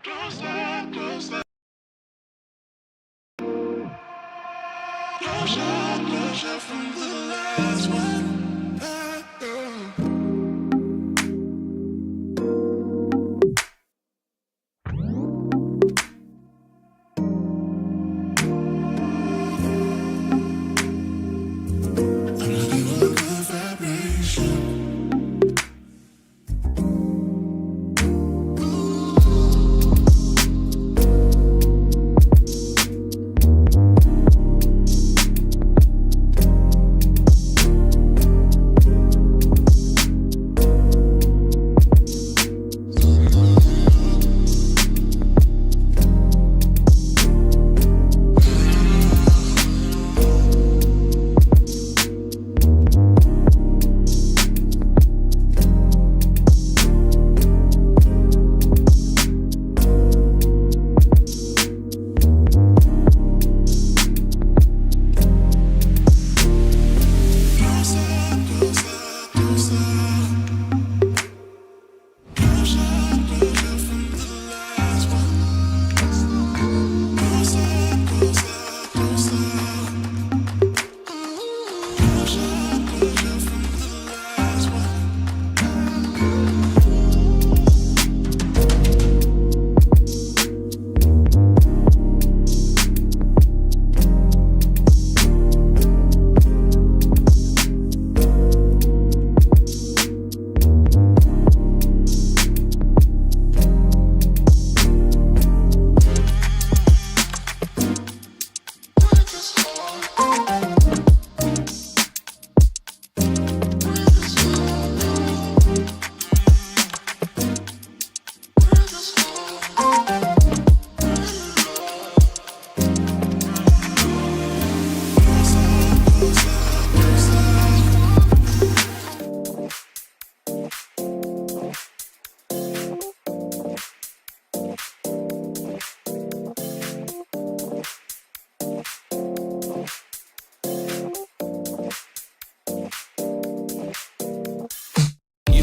Closure from the last one.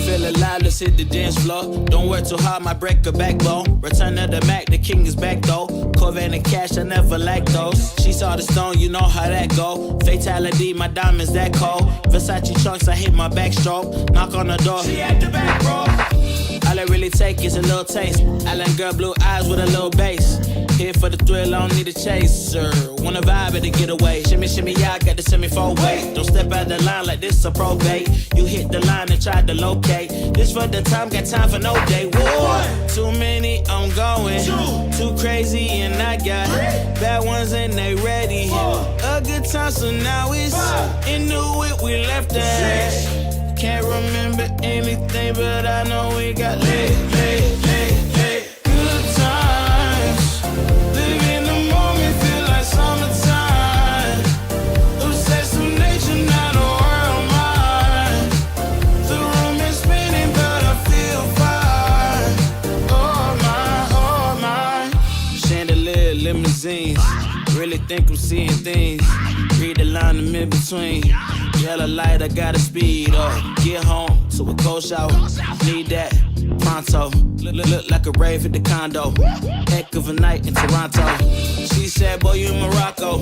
Alive, let's hit the dance floor. Don't work too hard, might break a backbone. Return of the Mac, the king is back though. Corvette and cash, I never lack those. She saw the stone, you know how that go. Fatality, my diamonds that cold. Versace trunks, I hit my backstroke. Knock on the door, she at the back, bro. All I really take is a little taste. Island girl, blue eyes with a little bass. Here for the thrill, I don't need a chaser. Wanna vibe at the getaway. Shimmy, shimmy, yeah, I got the semi-fold weight. Don't step out the line like this a probate. You hit the line and try to locate. This for the time, got time for no day. One, too many, I'm going. Too crazy and I got bad ones and they ready. A good time, so now it's into it, we left that. Can't remember anything, but I know we got lit. Good times, live in the moment, feel like summertime. Obsessed with nature, not a world mine. The room is spinning, but I feel fine. Oh my. Chandelier, limousines. Really think I'm seeing things. Read the line in between. Yellow light, I gotta speed up. Get home to a cold shower. Need that pronto. Look like a rave at the condo. Heck of a night in Toronto. She said, boy, you in Morocco.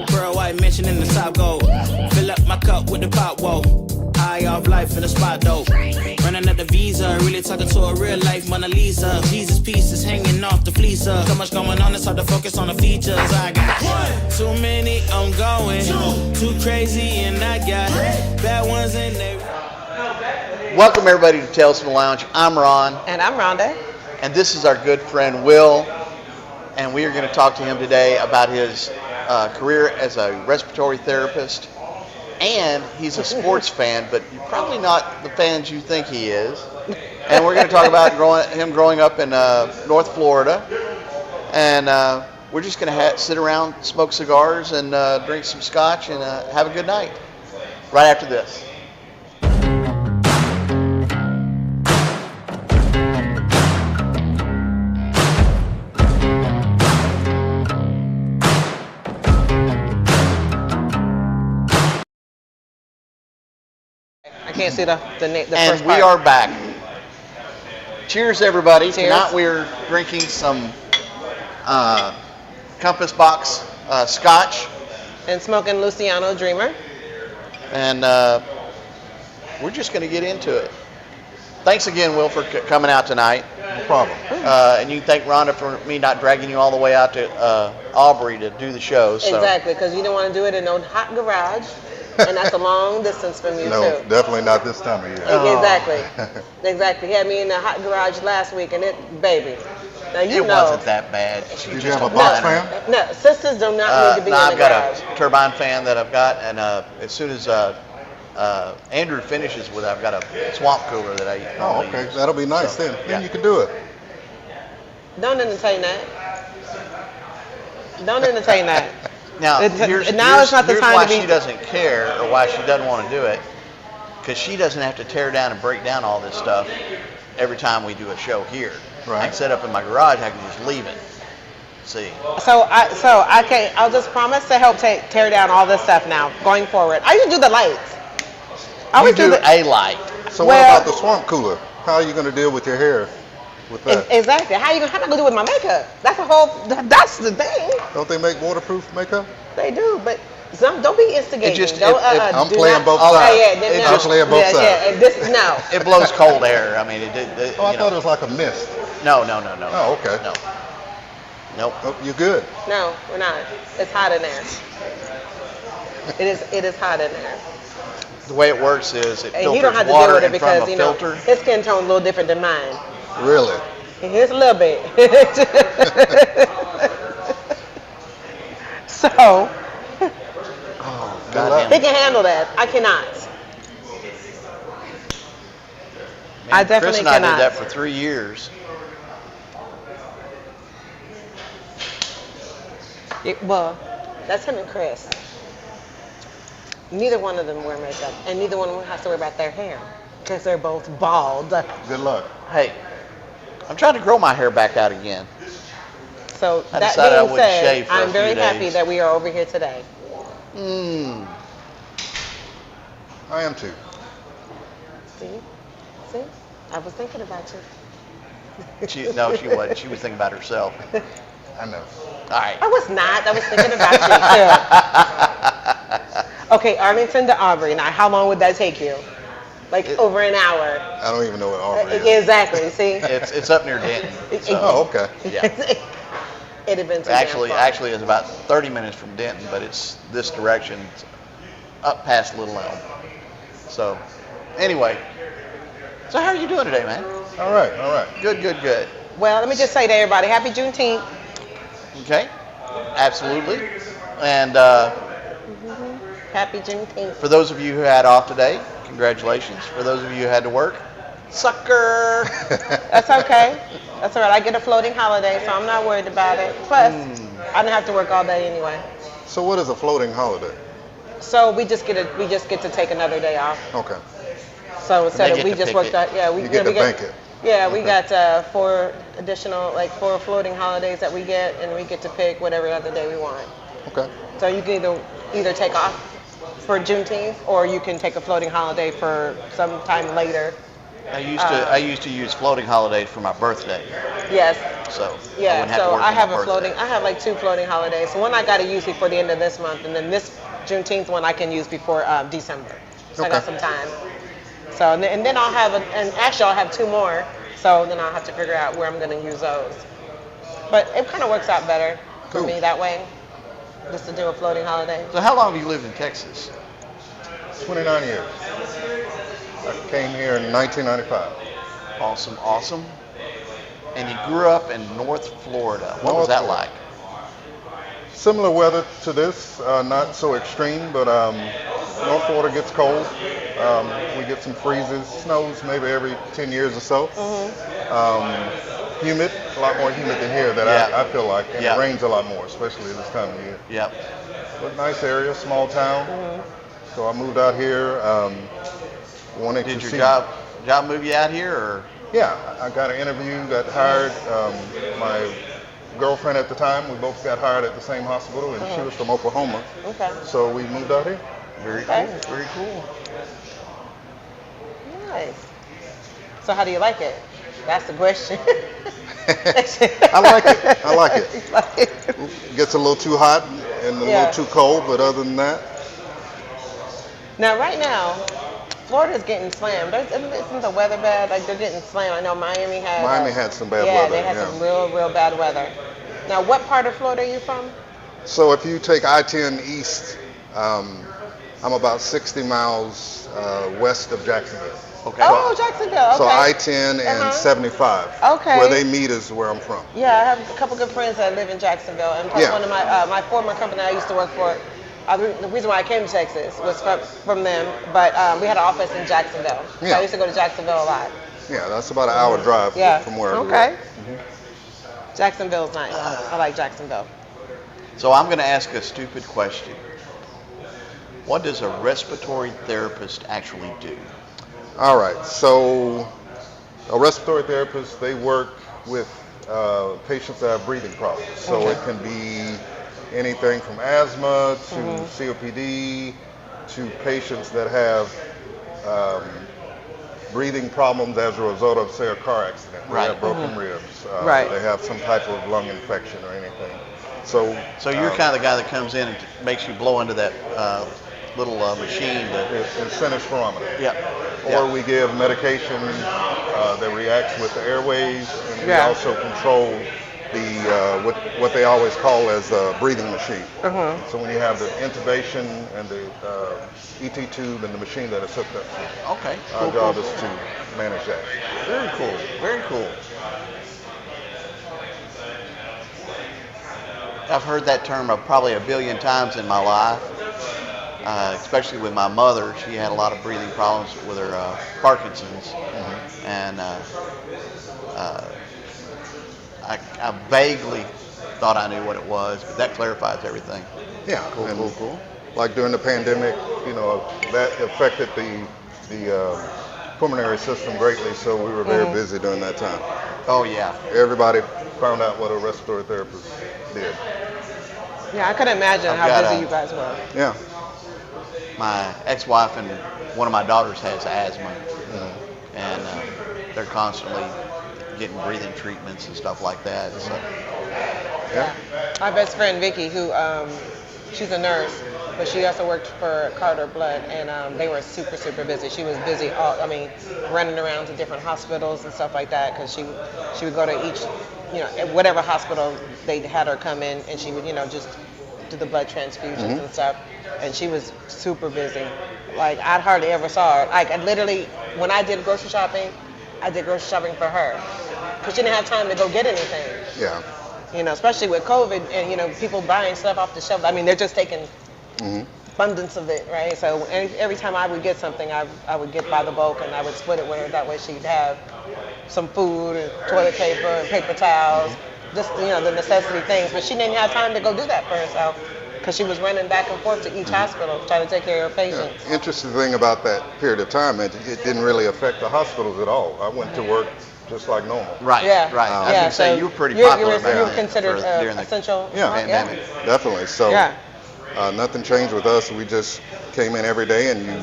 Pearl white mention in the top gold. Fill up my cup with the pop, whoa. High off life in the spot, though. Running at the visa, really talking to a real life Mona Lisa. Jesus pieces hanging off the fleecer. So much going on, it's hard to focus on the features. I got too many, I'm going. Too crazy, and I got bad ones and they. Welcome everybody to Tales from the Lounge. I'm Ron. And I'm Rhonda. And this is our good friend Will. And we are going to talk to him today about his career as a respiratory therapist. And he's a sports fan, but you're probably not the fans you think he is. And we're going to talk about him growing up in North Florida. And we're just going to sit around, smoke cigars, and drink some scotch and have a good night. Right after this. I can't see the And first we part. are back. Cheers, everybody. Cheers. Tonight we're drinking some Compass Box Scotch, And smoking Luciano Dreamer. and we're just going to get into it. Thanks again, Will, for coming out tonight. No problem. And you can thank Rhonda for me not dragging you all the way out to Aubrey to do the show. So. Exactly, because you don't want to do it in no hot garage, and that's a long distance from you No, too. definitely not this time of year. Exactly. Exactly. He had me in the hot garage last week, and baby. Now you It know. wasn't that bad. She Did you just have a don't box mind. fan? No, sisters do not need to be No, in I've the got garage. a turbine fan that I've got, and as soon as Andrew finishes with it, I've got a swamp cooler that I Oh, normally okay. use. That'll be nice So, then. yeah. Then you can do it. Don't entertain that. Don't entertain that. Now, It's- here's, now here's, it's not the here's time why to be- she doesn't care or why she doesn't want to do it, because she doesn't have to tear down and break down all this stuff every time we do a show here. Right. I can set up in my garage. I can just leave it. See. So I can. I'll just promise to help tear down all this stuff now going forward. I used to do the lights. I You always do the a light. So Well- what about the swamp cooler? How are you going to deal with your hair with that? exactly. How am I gonna do it with my makeup? That's the thing. Don't they make waterproof makeup? They do, but don't be instigating. It just- don't, I'm do playing not- both oh, sides. Yeah, It no. just- I'm playing both sides. Yeah, no. It blows cold air. I mean, it Oh, I you thought it know. was like a mist. No. Oh, okay. No. Nope. Oh, you're good. No, we're not. It's hot in there. It is hot in there. The way it works is it And filters you don't have to deal water with it in front because of a you know filter. his skin tone a little different than mine. Really? Here's a little bit. So Oh, Good goddamn. he can handle that. I cannot. Man, I definitely Chris and I cannot. did that for 3 years. Well, that's him and Chris. Neither one of them wear makeup, and neither one of them has to worry about their hair because they're both bald. Good luck. Hey, I'm trying to grow my hair back out again. So I that decided I being wouldn't said, shave for a I'm very few happy days. that we are over here today. Mmm. I am too. See? I was thinking about you. She wasn't. She was thinking about herself. I know. All right. I was not. I was thinking about you too. Okay, Arlington to Aubrey. Now, how long would that take you? Like over an hour. I don't even know what Aubrey is. Exactly. See? It's up near Denton. So, Oh, okay. yeah. It'd have been too damn far. Actually, it's about 30 minutes from Denton, but it's this direction, it's up past Little Elm. So, anyway. So how are you doing today, man? All right. Good. Well, let me just say to everybody, happy Juneteenth. Okay. Absolutely. And Happy Juneteenth. for those of you who had off today, congratulations. For those of you who had to work, sucker. That's okay. That's all right. I get a floating holiday, so I'm not worried about it. Plus, I don't have to work all day anyway. So what is a floating holiday? So we just get to take another day off. Okay. So instead They of get we to just pick worked it. out, You get to bank it. Yeah, we Okay. got 4 floating holidays that we get, and we get to pick whatever other day we want. Okay. So you can either take off for Juneteenth, or you can take a floating holiday for some time later. I used to use floating holidays for my birthday. Yes. So I Yeah. wouldn't have to So work I on have my birthday. I have like 2 floating holidays. So one I got to use before the end of this month, and then this Juneteenth one I can use before December. So I got Okay. some time. So and then I'll have actually I'll have 2 more. So then I'll have to figure out where I'm going to use those. But it kind of works out better for Cool. me that way, just to do a floating holiday. So how long have you lived in Texas? 29 years. I came here in 1995. Awesome. And you grew up in North Florida. What was North that Florida. like? Similar weather to this, not so extreme, but North Florida gets cold. We get some freezes, snows maybe every 10 years or so. Humid, a lot more humid than here that Yeah. I feel like, and Yeah. it rains a lot more, especially this time of year. Yep. But nice area, small town. So I moved out here, wanting Did to your see. job move you out here, or? Yeah, I got an interview, got hired. My girlfriend at the time, we both got hired at the same hospital, and she was from Oklahoma. Okay. So we moved out here. Very Okay. cool. Very cool. Nice. So how do you like it? That's the question. I like it. I like it. Like it. Gets a little too hot and a Yeah. little too cold, but other than that, Now, right now, Florida's getting slammed. Isn't the weather bad? Like they're getting slammed. I know Miami had. Miami had some bad yeah, weather. they had some real bad weather. Now, what part of Florida are you from? So if you take I-10 east, I'm about 60 miles west of Jacksonville. Okay. Oh, Jacksonville. Okay. So I-10 and Uh-huh. 75. Okay. Where they meet is where I'm from. Yeah, I have a couple good friends that live in Jacksonville, and plus Yeah. one of my former company I used to work for. The reason why I came to Texas was from them, but we had an office in Jacksonville, so Yeah. I used to go to Jacksonville a lot. Yeah, that's about an hour drive Yeah. from where I grew Okay. up. Jacksonville's nice. I like Jacksonville. So I'm going to ask a stupid question. What does a respiratory therapist actually do? All right, so a respiratory therapist, they work with patients that have breathing problems. So Okay. it can be anything from asthma to COPD to patients that have breathing problems as a result of, say, a car accident. They Right. have broken ribs. Right. They have some type of lung infection or anything. So, So you're kind of the guy that comes in and makes you blow into that little machine. Incentive spirometer. Yeah. Or we give medication that reacts with the airways, and we Yeah. also control the what they always call as a breathing machine. So when you have the intubation and the ET tube and the machine that is hooked up to, Okay. our job is to manage that. Very cool. Very cool. I've heard that term probably a billion times in my life, especially with my mother. She had a lot of breathing problems with her Parkinson's, and I vaguely thought I knew what it was, but that clarifies everything. Yeah. Cool, and cool, cool. Like during the pandemic, that affected the pulmonary system greatly, so we were very busy during that time. Oh yeah. Everybody found out what a respiratory therapist did. Yeah, I couldn't imagine I've how got busy a- you guys were. Yeah. My ex-wife and one of my daughters has asthma, and they're constantly getting breathing treatments and stuff like that. So, Yeah. My best friend Vicky, who she's a nurse, but she also worked for Carter Blood, and they were super busy. She was busy, running around to different hospitals and stuff like that, because she would go to each, whatever hospital they had her come in, and she would, just do the blood transfusions and stuff. And she was super busy. Like I hardly ever saw her. Like I literally, when I did grocery shopping, I did grocery shopping for her, because she didn't have time to go get anything. Yeah. Especially with COVID and, people buying stuff off the shelf. I mean, they're just taking abundance of it, right? So every time I would get something, I would get by the bulk, and I would split it with her. That way she'd have some food and toilet paper and paper towels, just, the necessity things. But she didn't have time to go do that for herself, because she was running back and forth to each hospital trying to take care of her patients. Interesting thing about that period of time, it didn't really affect the hospitals at all. I went to work just like normal. right, Yeah. right. I was Yeah, going to say so you were pretty you popular were back then considered during the essential. Yeah. pandemic. Definitely. So Yeah. nothing changed with us. We just came in every day, and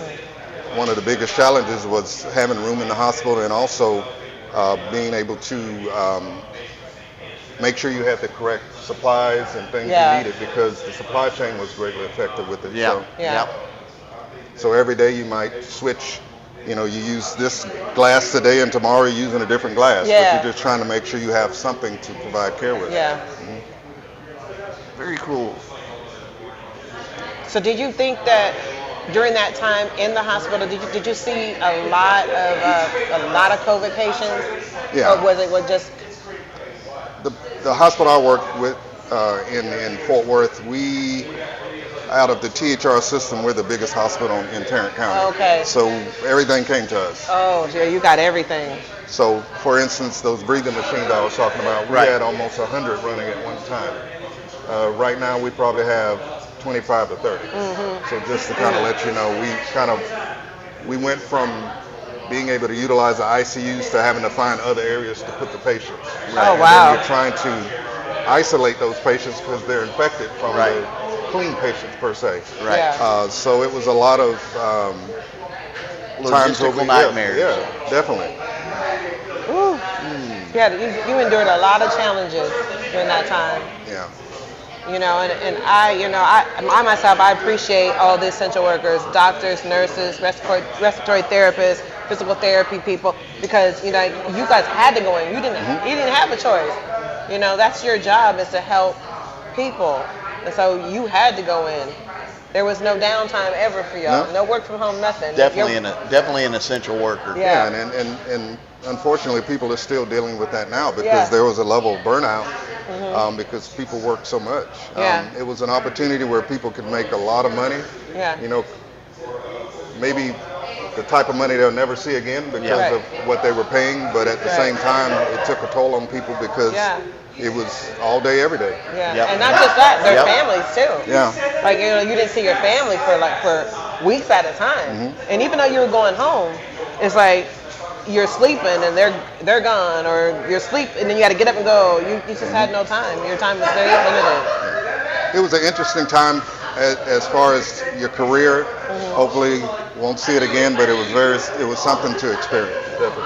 one of the biggest challenges was having room in the hospital, and also being able to make sure you had the correct supplies and things Yeah. you needed, because the supply chain was greatly affected with it. Yeah. So, Yeah. so every day you might switch. You use this glass today, and tomorrow you're using a different glass. Yeah. But you're just trying to make sure you have something to provide care with. Yeah. Very cool. So did you think that during that time in the hospital, did you see a lot of COVID patients? Yeah. Or was it just? The hospital I worked with in Fort Worth, out of the THR system, we're the biggest hospital in Tarrant County. Okay. So everything came to us. Oh, yeah, you got everything. So, for instance, those breathing machines I was talking about, we Right. had almost 100 running at one time. Right now, we probably have 25 to 30. So just to kind of let you know, we went from being able to utilize the ICUs to having to find other areas to put the patients. Oh, And wow. then you're trying to isolate those patients because they're infected from Right. the clean patients per se. Right. Yeah. So it was a lot of times where Logistical nightmares. Yeah, definitely. Ooh. You endured a lot of challenges during that time. Yeah. I myself, I appreciate all the essential workers, doctors, nurses, respiratory therapists, physical therapy people, because you guys had to go in. You didn't have a choice. That's your job, is to help people, and so you had to go in. There was no downtime ever for y'all. No work from home, nothing. Definitely an essential worker. Yeah, and unfortunately, people are still dealing with that now because there was a level of burnout because people work so much. It was an opportunity where people could make a lot of money. Yeah. Maybe the type of money they'll never see again because of what they were paying, but at the same time, it took a toll on people because it was all day, every day. Yeah, and not just that, their families too. Yeah. Like, you didn't see your family for weeks at a time. And even though you were going home, it's like you're sleeping and they're gone, or you're asleep and then you got to get up and go. You just had no time. Your time was very limited. It was an interesting time as far as your career. Hopefully won't see it again, but it was something to experience. Definitely.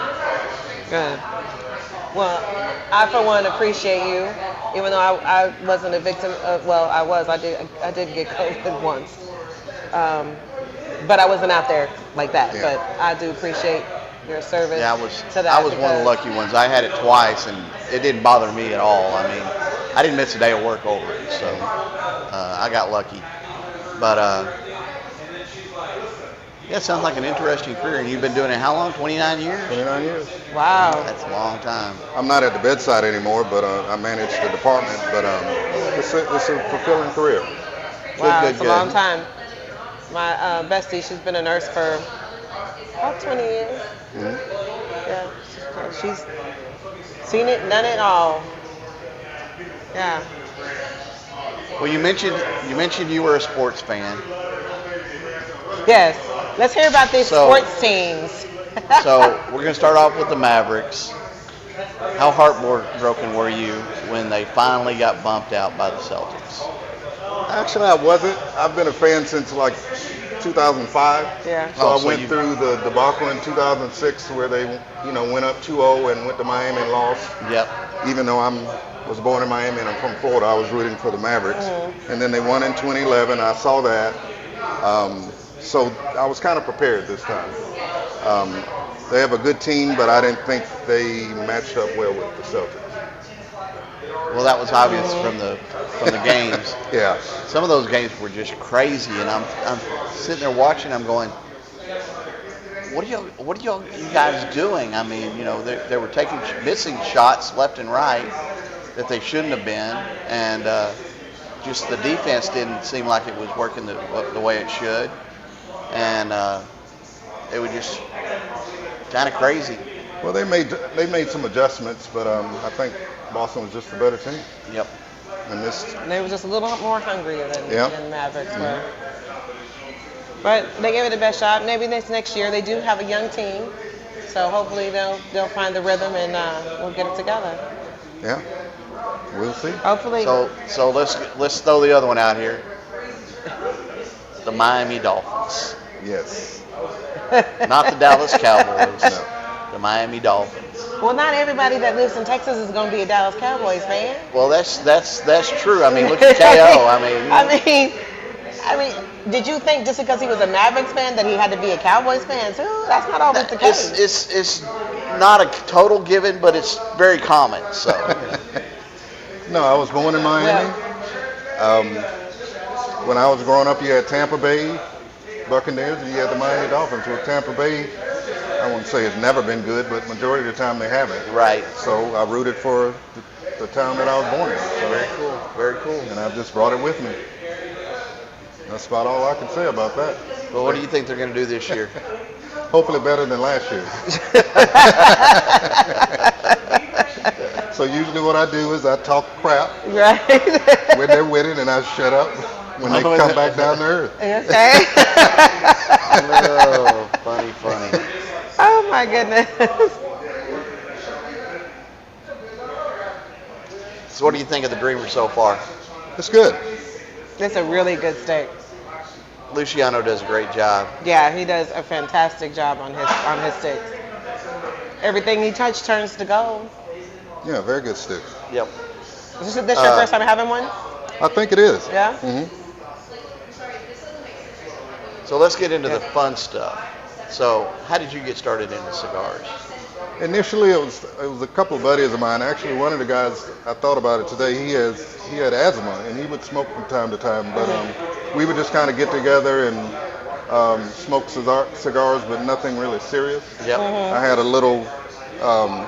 Good. Well, I for one appreciate you, even though I wasn't a victim of, I did get COVID once, but I wasn't out there like that. But I do appreciate your service. Yeah, to that. I was one of the lucky ones. I had it twice, and it didn't bother me at all. I mean, I didn't miss a day of work over it, so I got lucky. But it sounds like an interesting career. And you've been doing it how long? 29 years? 29 years. Wow. That's a long time. I'm not at the bedside anymore, but I manage the department. But it's a fulfilling career. Wow, it's a long time. My bestie, she's been a nurse for about 20 years. Yeah, she's seen it, done it all. Yeah. Well, you mentioned you were a sports fan. Yes. Let's hear about these sports teams. So we're going to start off with the Mavericks. How heartbroken were you when they finally got bumped out by the Celtics? Actually, I wasn't. I've been a fan since like 2005. Yeah. So I went through the debacle in 2006 where they, went up 2-0 and went to Miami and lost. Yep. Even though was born in Miami and I'm from Florida, I was rooting for the Mavericks. And then they won in 2011. I saw that. So I was kind of prepared this time. They have a good team, but I didn't think they matched up well with the Celtics. Well, that was obvious from the games. Yeah. Some of those games were just crazy, and I'm sitting there watching. I'm going, what are you guys doing? I mean, they were missing shots left and right that they shouldn't have been, and just the defense didn't seem like it was working the way it should, and it was just kind of crazy. Well, they made some adjustments, but I think Boston was just a better team. Yep. And they were just a little more hungrier than Mavericks were. But they gave it the best shot. Maybe next year they do have a young team, so hopefully they'll find the rhythm and we'll get it together. Yeah, we'll see. Hopefully. So let's throw the other one out here. The Miami Dolphins. Yes. Not the Dallas Cowboys. No. The Miami Dolphins. Well, not everybody that lives in Texas is going to be a Dallas Cowboys fan. Well, that's true. I mean, look at KO. I mean, did you think just because he was a Mavericks fan that he had to be a Cowboys fan too? That's not always the case. It's not a total given, but it's very common. So. No, I was born in Miami. When I was growing up, you had Tampa Bay Buccaneers and you had the Miami Dolphins. Well, Tampa Bay, I wouldn't say it's never been good, but majority of the time they haven't. Right. So I rooted for the town that I was born in. So, very cool. Very cool. And I've just brought it with me. That's about all I can say about that. Well, what do you think they're going to do this year? Hopefully better than last year. So usually what I do is I talk crap when they're winning and I shut up when they come back down to earth. Okay. Oh, funny. Oh my goodness. So what do you think of the Dreamer so far? It's good. It's a really good steak. Luciano does a great job. Yeah, he does a fantastic job on his steaks. Everything he touches turns to gold. Yeah, very good stick. Yep. Is this your first time having one? I think it is. Yeah? So let's get into the fun stuff. So how did you get started into cigars? Initially, it was a couple of buddies of mine. Actually, one of the guys, I thought about it today. He had asthma, and he would smoke from time to time. But we would just kind of get together and smoke cigars, but nothing really serious. Yep. I had a little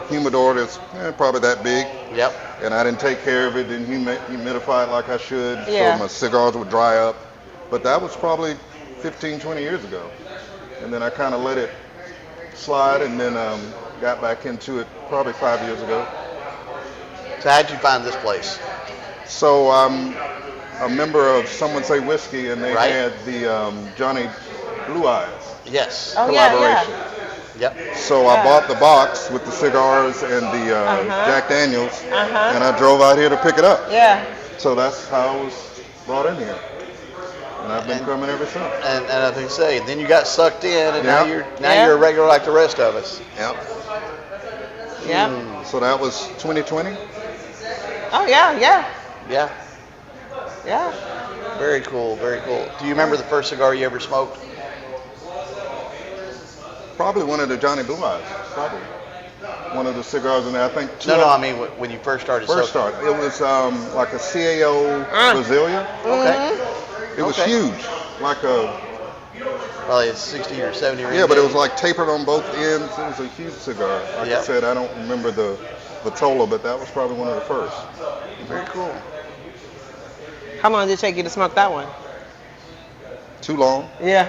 humidor that's probably that big. Yep. And I didn't take care of it, didn't humidify it like I should, Yeah. so my cigars would dry up. But that was probably 15, 20 years ago. And then I kind of let it slide, and then got back into it probably 5 years ago. So how'd you find this place? So I'm a member of Someone Say Whiskey, and they Right. had the Johnny Blue Eyes Yes. Oh, yeah, collaboration. Yep. So I bought the box with the cigars and the Jack Daniels, and I drove out here to pick it up. Yeah. So that's how I was brought in here. And I've been coming ever since. And I think say, then you got sucked in, and now Yeah. you're a regular like the rest of us. Yep. Yeah. So that was 2020. Oh, yeah, yeah. Yeah. Yeah. Very cool. Very cool. Do you remember the first cigar you ever smoked? Probably one of the Johnny Blue Eyes. Probably one of the cigars in there. I think two. No, of I mean when you first started. First smoking. start. It was like a CAO Brasilia. Okay. It was Okay. huge, like a Probably a 60 or 70 ring. but it was like tapered on both ends. It was a huge cigar. Like Yep. I said, I don't remember the Vitola, but that was probably one of the first. Very cool. How long did it take you to smoke that one? Too long. Yeah.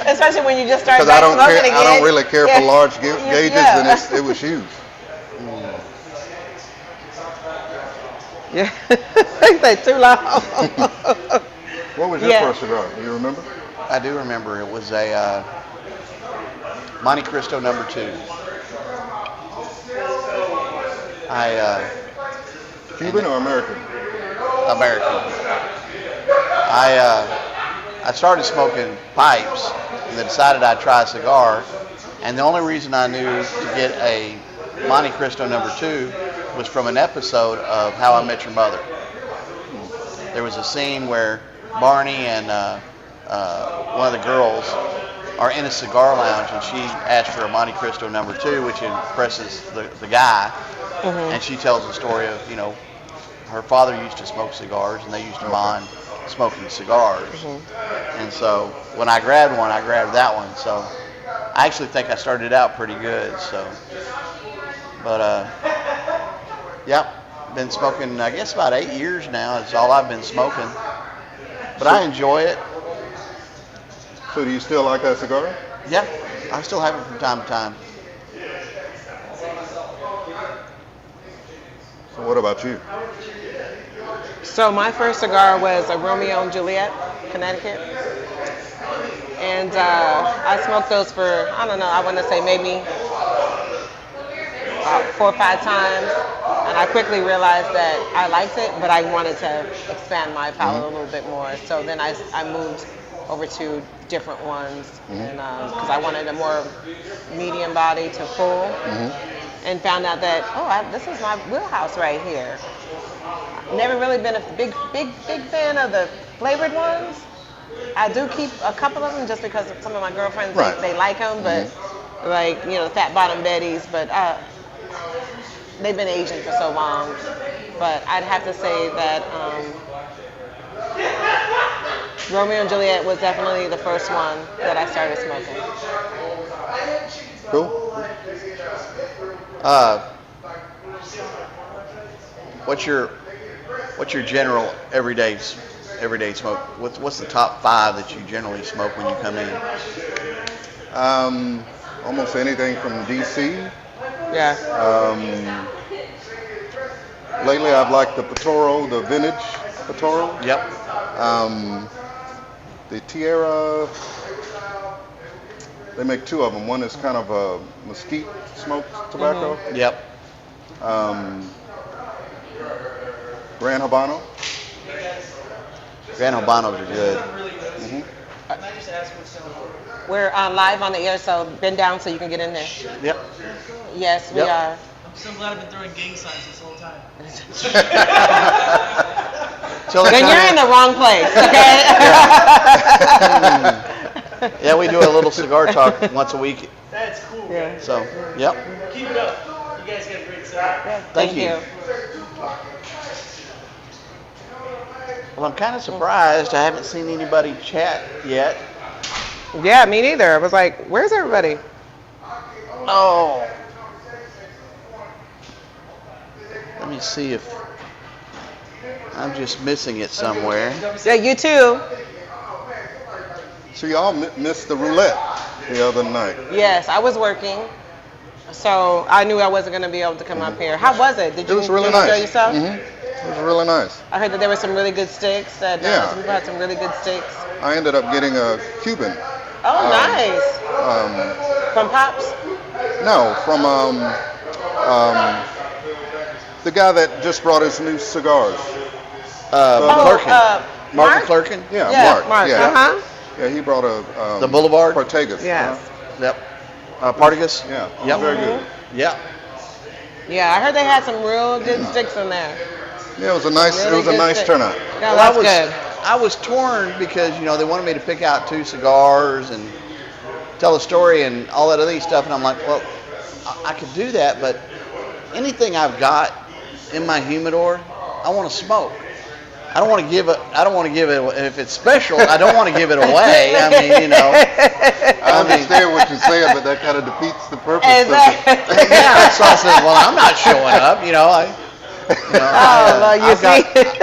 Especially when you just start Because I don't smoking care. again. I don't really care for large gauges, Yeah. and it was huge. Yeah. They too long. What was your Yeah. first cigar? Do you remember? I do remember it was a Monte Cristo number 2. Cuban or American? American. I started smoking pipes and then decided I'd try a cigar. And the only reason I knew to get a Monte Cristo number 2 was from an episode of How I Met Your Mother. There was a scene where Barney and one of the girls are in a cigar lounge, and she asked for a Monte Cristo number 2, which impresses the guy. And she tells the story of, her father used to smoke cigars, and they used to bond smoking cigars. And so when I grabbed one, I grabbed that one. So I actually think I started out pretty good. So, but been smoking, I guess, about 8 years now. It's all I've been smoking. But I enjoy it. So do you still like that cigar? Yeah, I still have it from time to time. So what about you? So my first cigar was a Romeo and Juliet, Connecticut. And I smoked those for, I don't know, I want to say maybe 4 or 5 times. And I quickly realized that I liked it, but I wanted to expand my palate a little bit more. So then I moved over to different ones, and because I wanted a more medium body to full, and found out that, this is my wheelhouse right here. Never really been a big fan of the flavored ones. I do keep a couple of them just because some of my girlfriends, they like them, but like, Fat Bottom Betties, but they've been Asian for so long. But I'd have to say that Romeo and Juliet was definitely the first one that I started smoking. Cool. What's your general everyday smoke? What's the top 5 that you generally smoke when you come in? Almost anything from DC. Yeah. Lately, I've liked the Patoro, the vintage Patoro. Yep. The Tierra, they make 2 of them. One is kind of a mesquite smoked tobacco. Yep. Gran Habano. Gran Habanos are good. We're live on the air, so bend down so you can get in there. Yep. Yes, we Yep. are. so glad I've been throwing gang signs this whole time. Then you're in the wrong place, okay? Yeah, we do a little cigar talk once a week. That's cool. Yeah. So, yep. Keep it up. You guys got a great set. Thank you. Well, I'm kind of surprised. I haven't seen anybody chat yet. Yeah, me neither. I was like, where's everybody? Oh. Let me see if I'm just missing it somewhere. Yeah, you too. So y'all missed the roulette the other night. Yes, I was working, so I knew I wasn't going to be able to come up here. How was it? Did you It was really enjoy nice. yourself? It was really nice. I heard that there were some really good steaks. That Yeah. some people had some really good steaks. I ended up getting a Cuban. Oh, nice. From Pops? No, from the guy that just brought his new cigars. McClurkin. Mark Mark? McClurkin? Yeah, Yeah, Mark. Yeah. Uh-huh. Yeah, he brought a The Boulevard? Partagas. Yes. Yep. Partagas? Yeah. Yep. Very good. Yep. Yeah, I heard they had some real good sticks in there. Yeah, it was a nice Really good nice stick. turnout. Yeah, Well, that's good. I was torn because, they wanted me to pick out 2 cigars and tell a story and all that other stuff. And I'm like, well, I could do that, but anything I've got in my humidor, I want to smoke. I don't want to give it. If it's special, I don't want to give it away. I mean, I understand what you're saying, but that kind of defeats the purpose of it. Yeah. So I said, well, I'm not showing up.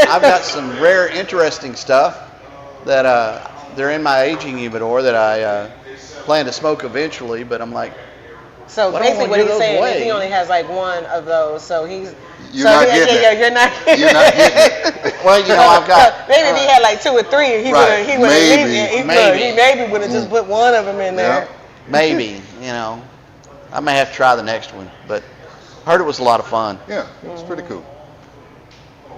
I've got some rare, interesting stuff that they're in my aging humidor that I plan to smoke eventually. But I'm like, So Well, I don't basically, wanna what give he's those saying is away. he only has like one of those. So he's. You're not getting it. You're not. You're not getting it. well, I've got. Maybe if he had like 2 or 3, he Right. would have. Maybe. He maybe would have just put one of them in there. Maybe, I may have to try the next one, but heard it was a lot of fun. Yeah, it was pretty cool.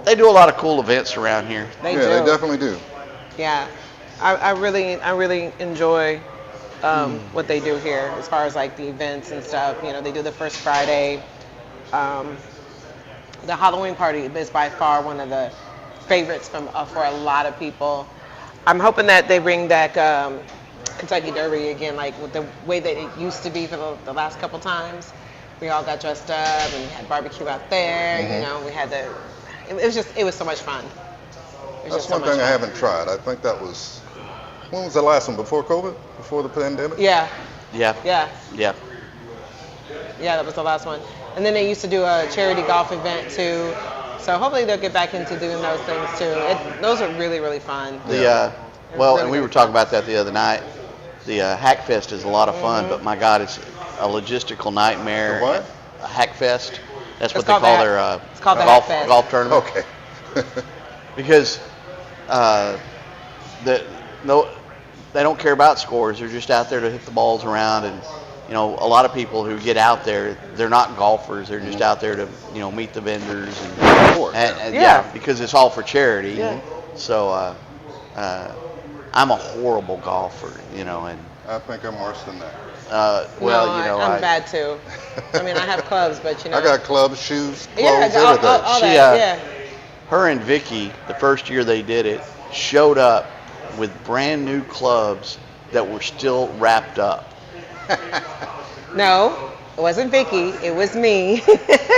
They do a lot of cool events around here. They Yeah, do. they definitely do. Yeah, I really enjoy what they do here as far as like the events and stuff. They do the first Friday. The Halloween party is by far one of the favorites for a lot of people. I'm hoping that they bring back Kentucky Derby again, like with the way that it used to be for the last couple times. We all got dressed up and we had barbecue out there. We had it was so much fun. That's one thing I haven't tried. I think that was, when was the last one? Before COVID? Before the pandemic? Yeah, Yeah. yeah. Yeah. Yeah, that was the last one. And then they used to do a charity golf event too. So hopefully they'll get back into doing those things too. Those are really, really fun. And we really were talking about that the other night. The Hackfest is a lot of fun, but my God, it's a logistical nightmare. The what? A Hackfest. That's what It's they called call the their it's called the golf Hackfest. golf tournament. Okay. Because they don't care about scores. They're just out there to hit the balls around, and a lot of people who get out there, they're not golfers. They're just out there to meet the vendors and Yeah. because it's all for charity. Yeah. So I'm a horrible golfer, and I think I'm worse than that. I'm bad too. I mean, I have clubs, but I got clubs, shoes, clothes, yeah, everything. all She, that. Yeah. her and Vicky, the first year they did it, showed up with brand new clubs that were still wrapped up. No, it wasn't Vicky. It was me.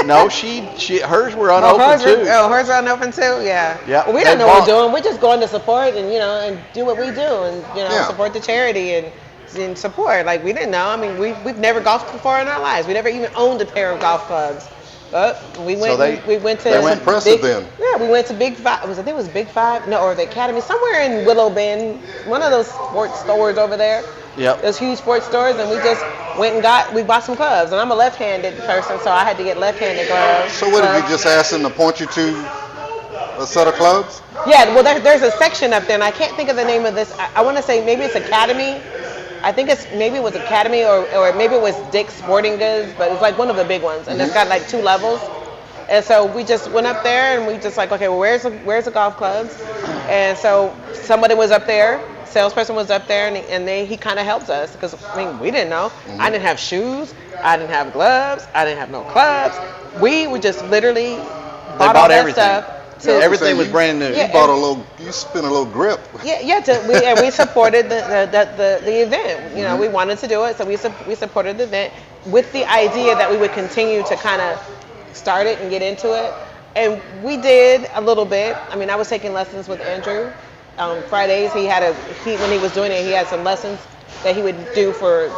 No, hers were unopened too. Hers were unopened too. Yeah. Yeah, Well, we they don't know what bought- we're doing. We're just going to support and do what we do and Yeah. support the charity and support. Like we didn't know. I mean, we've never golfed before in our lives. We never even owned a pair of golf clubs. But we went. We went to. they went impressive then. Yeah, we went to Big Five. I think it was Big Five. No, or the Academy, somewhere in Willow Bend, one of those sports stores over there. Yep. Those huge sports stores, and we just went and bought some gloves. And I'm a left-handed person, so I had to get left-handed gloves. So what, did you just ask them to point you to a set of clubs? Yeah, well, there's a section up there, and I can't think of the name of this. I want to say maybe it's Academy. I think maybe it was Academy or maybe it was Dick's Sporting Goods, but it's like one of the big ones, and it's got like 2 levels. And so we just went up there and we just like, okay, well, where's the golf clubs? And so somebody was up there salesperson was up there, he kind of helped us because we didn't know. I didn't have shoes, I didn't have gloves, I didn't have no clubs. We would just literally bought all that everything. stuff. Everything was brand new. You spent a little grip. And we supported the event. We wanted to do it, so we supported the event with the idea that we would continue to kind of start it and get into it. And we did a little bit. I was taking lessons with Andrew. Fridays, when he was doing it, he had some lessons that he would do for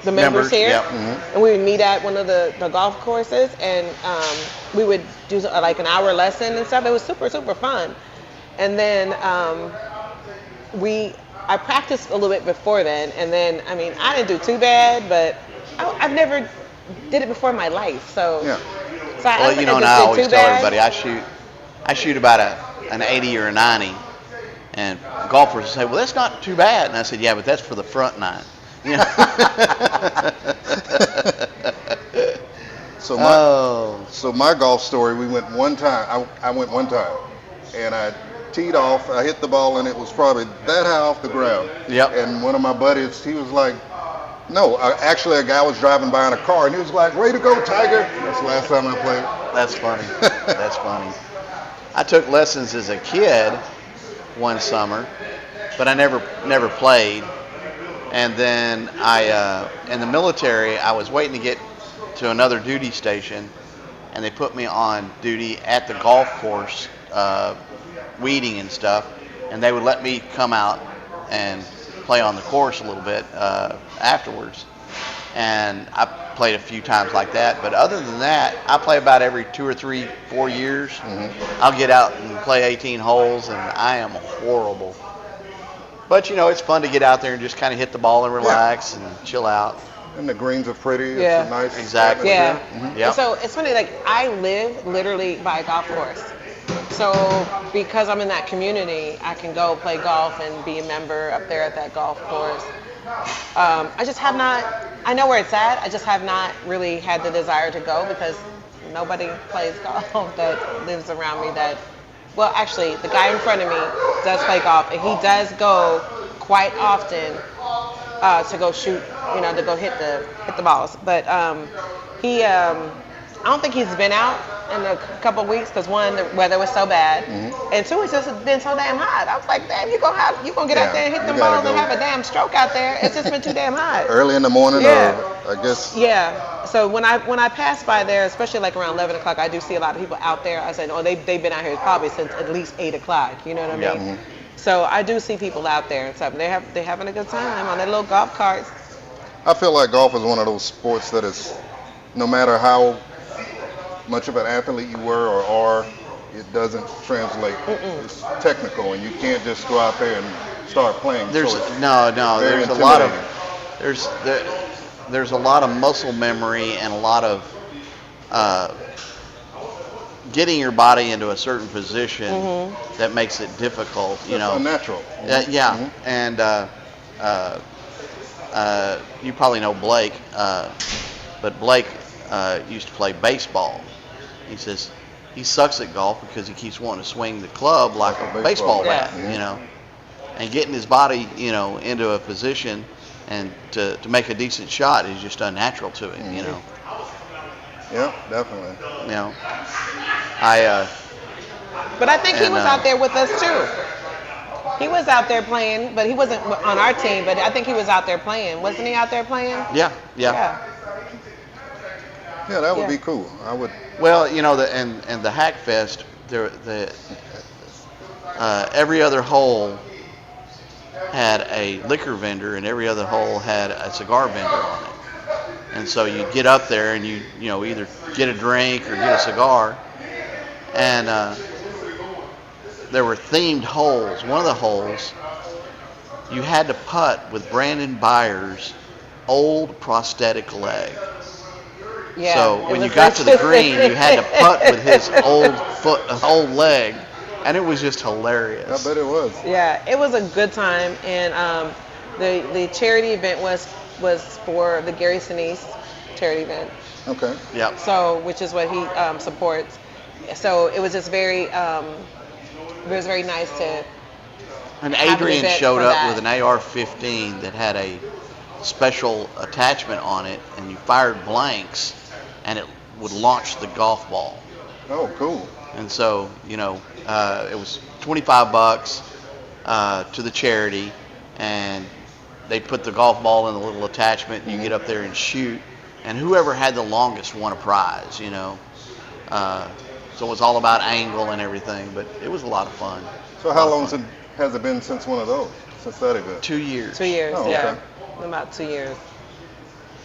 the members here. Yep. And we would meet at one of the golf courses, and we would do like an hour lesson and stuff. It was super, super fun. And then I practiced a little bit before then, and then I didn't do too bad, but I've never did it before in my life. So Yeah. And I always tell everybody I shoot about an 80 or a 90, and golfers say, well, that's not too bad. And I said, yeah, but that's for the front nine. So my golf story, we went one time. I went one time, and I teed off. I hit the ball, and it was probably that high off the ground. Yep. And one of my buddies, he was like, no, actually a guy was driving by in a car, and he was like, way to go, Tiger. That's the last time I played. That's funny. That's funny. I took lessons as a kid one summer, but I never played. And then in the military, I was waiting to get to another duty station, and they put me on duty at the golf course, weeding and stuff, and they would let me come out and play on the course a little bit afterwards. And I played a few times like that, but other than that, I play about every 2 or 3, 4 years. I'll get out and play 18 holes, and I am horrible. But it's fun to get out there and just kind of hit the ball and relax and chill out. And the greens are pretty. Yeah. It's a nice. Exactly. Yeah. Yep. So it's funny, like I live literally by a golf course. So because I'm in that community, I can go play golf and be a member up there at that golf course. I just have not, I know where it's at, I just have not really had the desire to go because nobody plays golf that lives around me well, actually, the guy in front of me does play golf, and he does go quite often to go shoot, to go hit the balls. But I don't think he's been out in a couple of weeks because one, the weather was so bad, and two, it's just been so damn hot. I was like, damn, you gonna get out there and hit the balls and have a damn stroke out there. It's just been too damn hot. Early in the morning, Yeah. or I guess. Yeah. So when I pass by there, especially like around 11 o'clock, I do see a lot of people out there. I said, oh, they've been out here probably since at least 8 o'clock. You know what I mean? So I do see people out there and stuff. They're having a good time on their little golf carts. I feel like golf is one of those sports that is, no matter how much of an athlete you were or are, it doesn't translate. It's technical, and you can't just go out there and start playing. There's so there's a lot of there's a lot of muscle memory and a lot of getting your body into a certain position that makes it difficult. It's unnatural. And you probably know Blake, but Blake used to play baseball. He says he sucks at golf because he keeps wanting to swing the club like a baseball bat, and getting his body, into a position and to make a decent shot is just unnatural to him, Yeah, definitely. But I think he was out there with us too. He was out there playing, but he wasn't on our team. But I think he was out there playing. Wasn't he out there playing? Yeah. Yeah, that would be cool. I would. Well, the Hack Fest, every other hole had a liquor vendor, and every other hole had a cigar vendor on it. And so you get up there and you either get a drink or get a cigar. And there were themed holes. One of the holes, you had to putt with Brandon Byers' old prosthetic leg. Yeah, so when you got to the green, you had to putt with his old leg, and it was just hilarious. I bet it was. Yeah, it was a good time, and the charity event was for the Gary Sinise charity event. Okay. Yep. So, which is what he supports. So it was just very, it was very nice to And have an Adrian event showed for up that. with an AR-15 that had a special attachment on it, and you fired blanks, and it would launch the golf ball. Oh, cool. And so, it was $25 to the charity, and they put the golf ball in the little attachment, and you get up there and shoot, and whoever had the longest won a prize. So it was all about angle and everything, but it was a lot of fun. So how long has it been since one of those? Since that event? 2 years. 2 years, Oh, yeah. okay. About 2 years.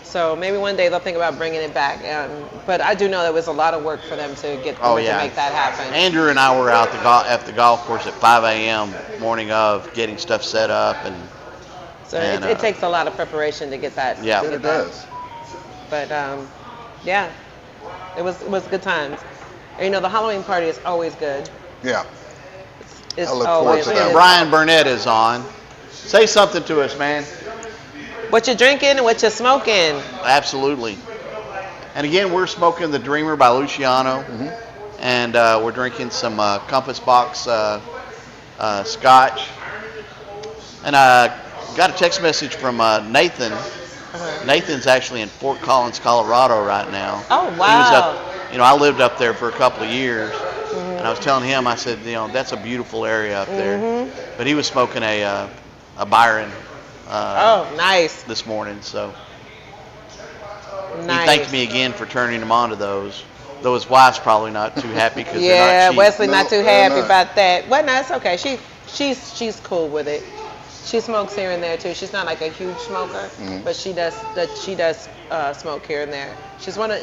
So maybe one day they'll think about bringing it back. But I do know that it was a lot of work for them to get Oh, to yeah. make that happen. Andrew and I were out at the golf course at 5 a.m. morning of, getting stuff set up, and So and, it takes a lot of preparation to get that. Yeah. to Yeah, get it that. does. But yeah, it was good times. And, the Halloween party is always good. Yeah. It's I look forward always to it that. is. Brian Burnett is on. Say something to us, man. What you drinking and what you smoking? Absolutely. And again, we're smoking the Dreamer by Luciano, and we're drinking some Compass Box Scotch. And I got a text message from Nathan. Nathan's actually in Fort Collins, Colorado right now. Oh, He was wow. up, I lived up there for a couple of years, and I was telling him, I said, that's a beautiful area up there. But he was smoking a Byron Oh, nice. this morning, so Nice. he thanked me again for turning him on to those. Though his wife's probably not too happy because they're Yeah, not cheap. Wesley not No, too they're happy not. about that. Well, no, it's okay. She's cool with it. She smokes here and there too. She's not like a huge smoker, but she does smoke here and there. She's one of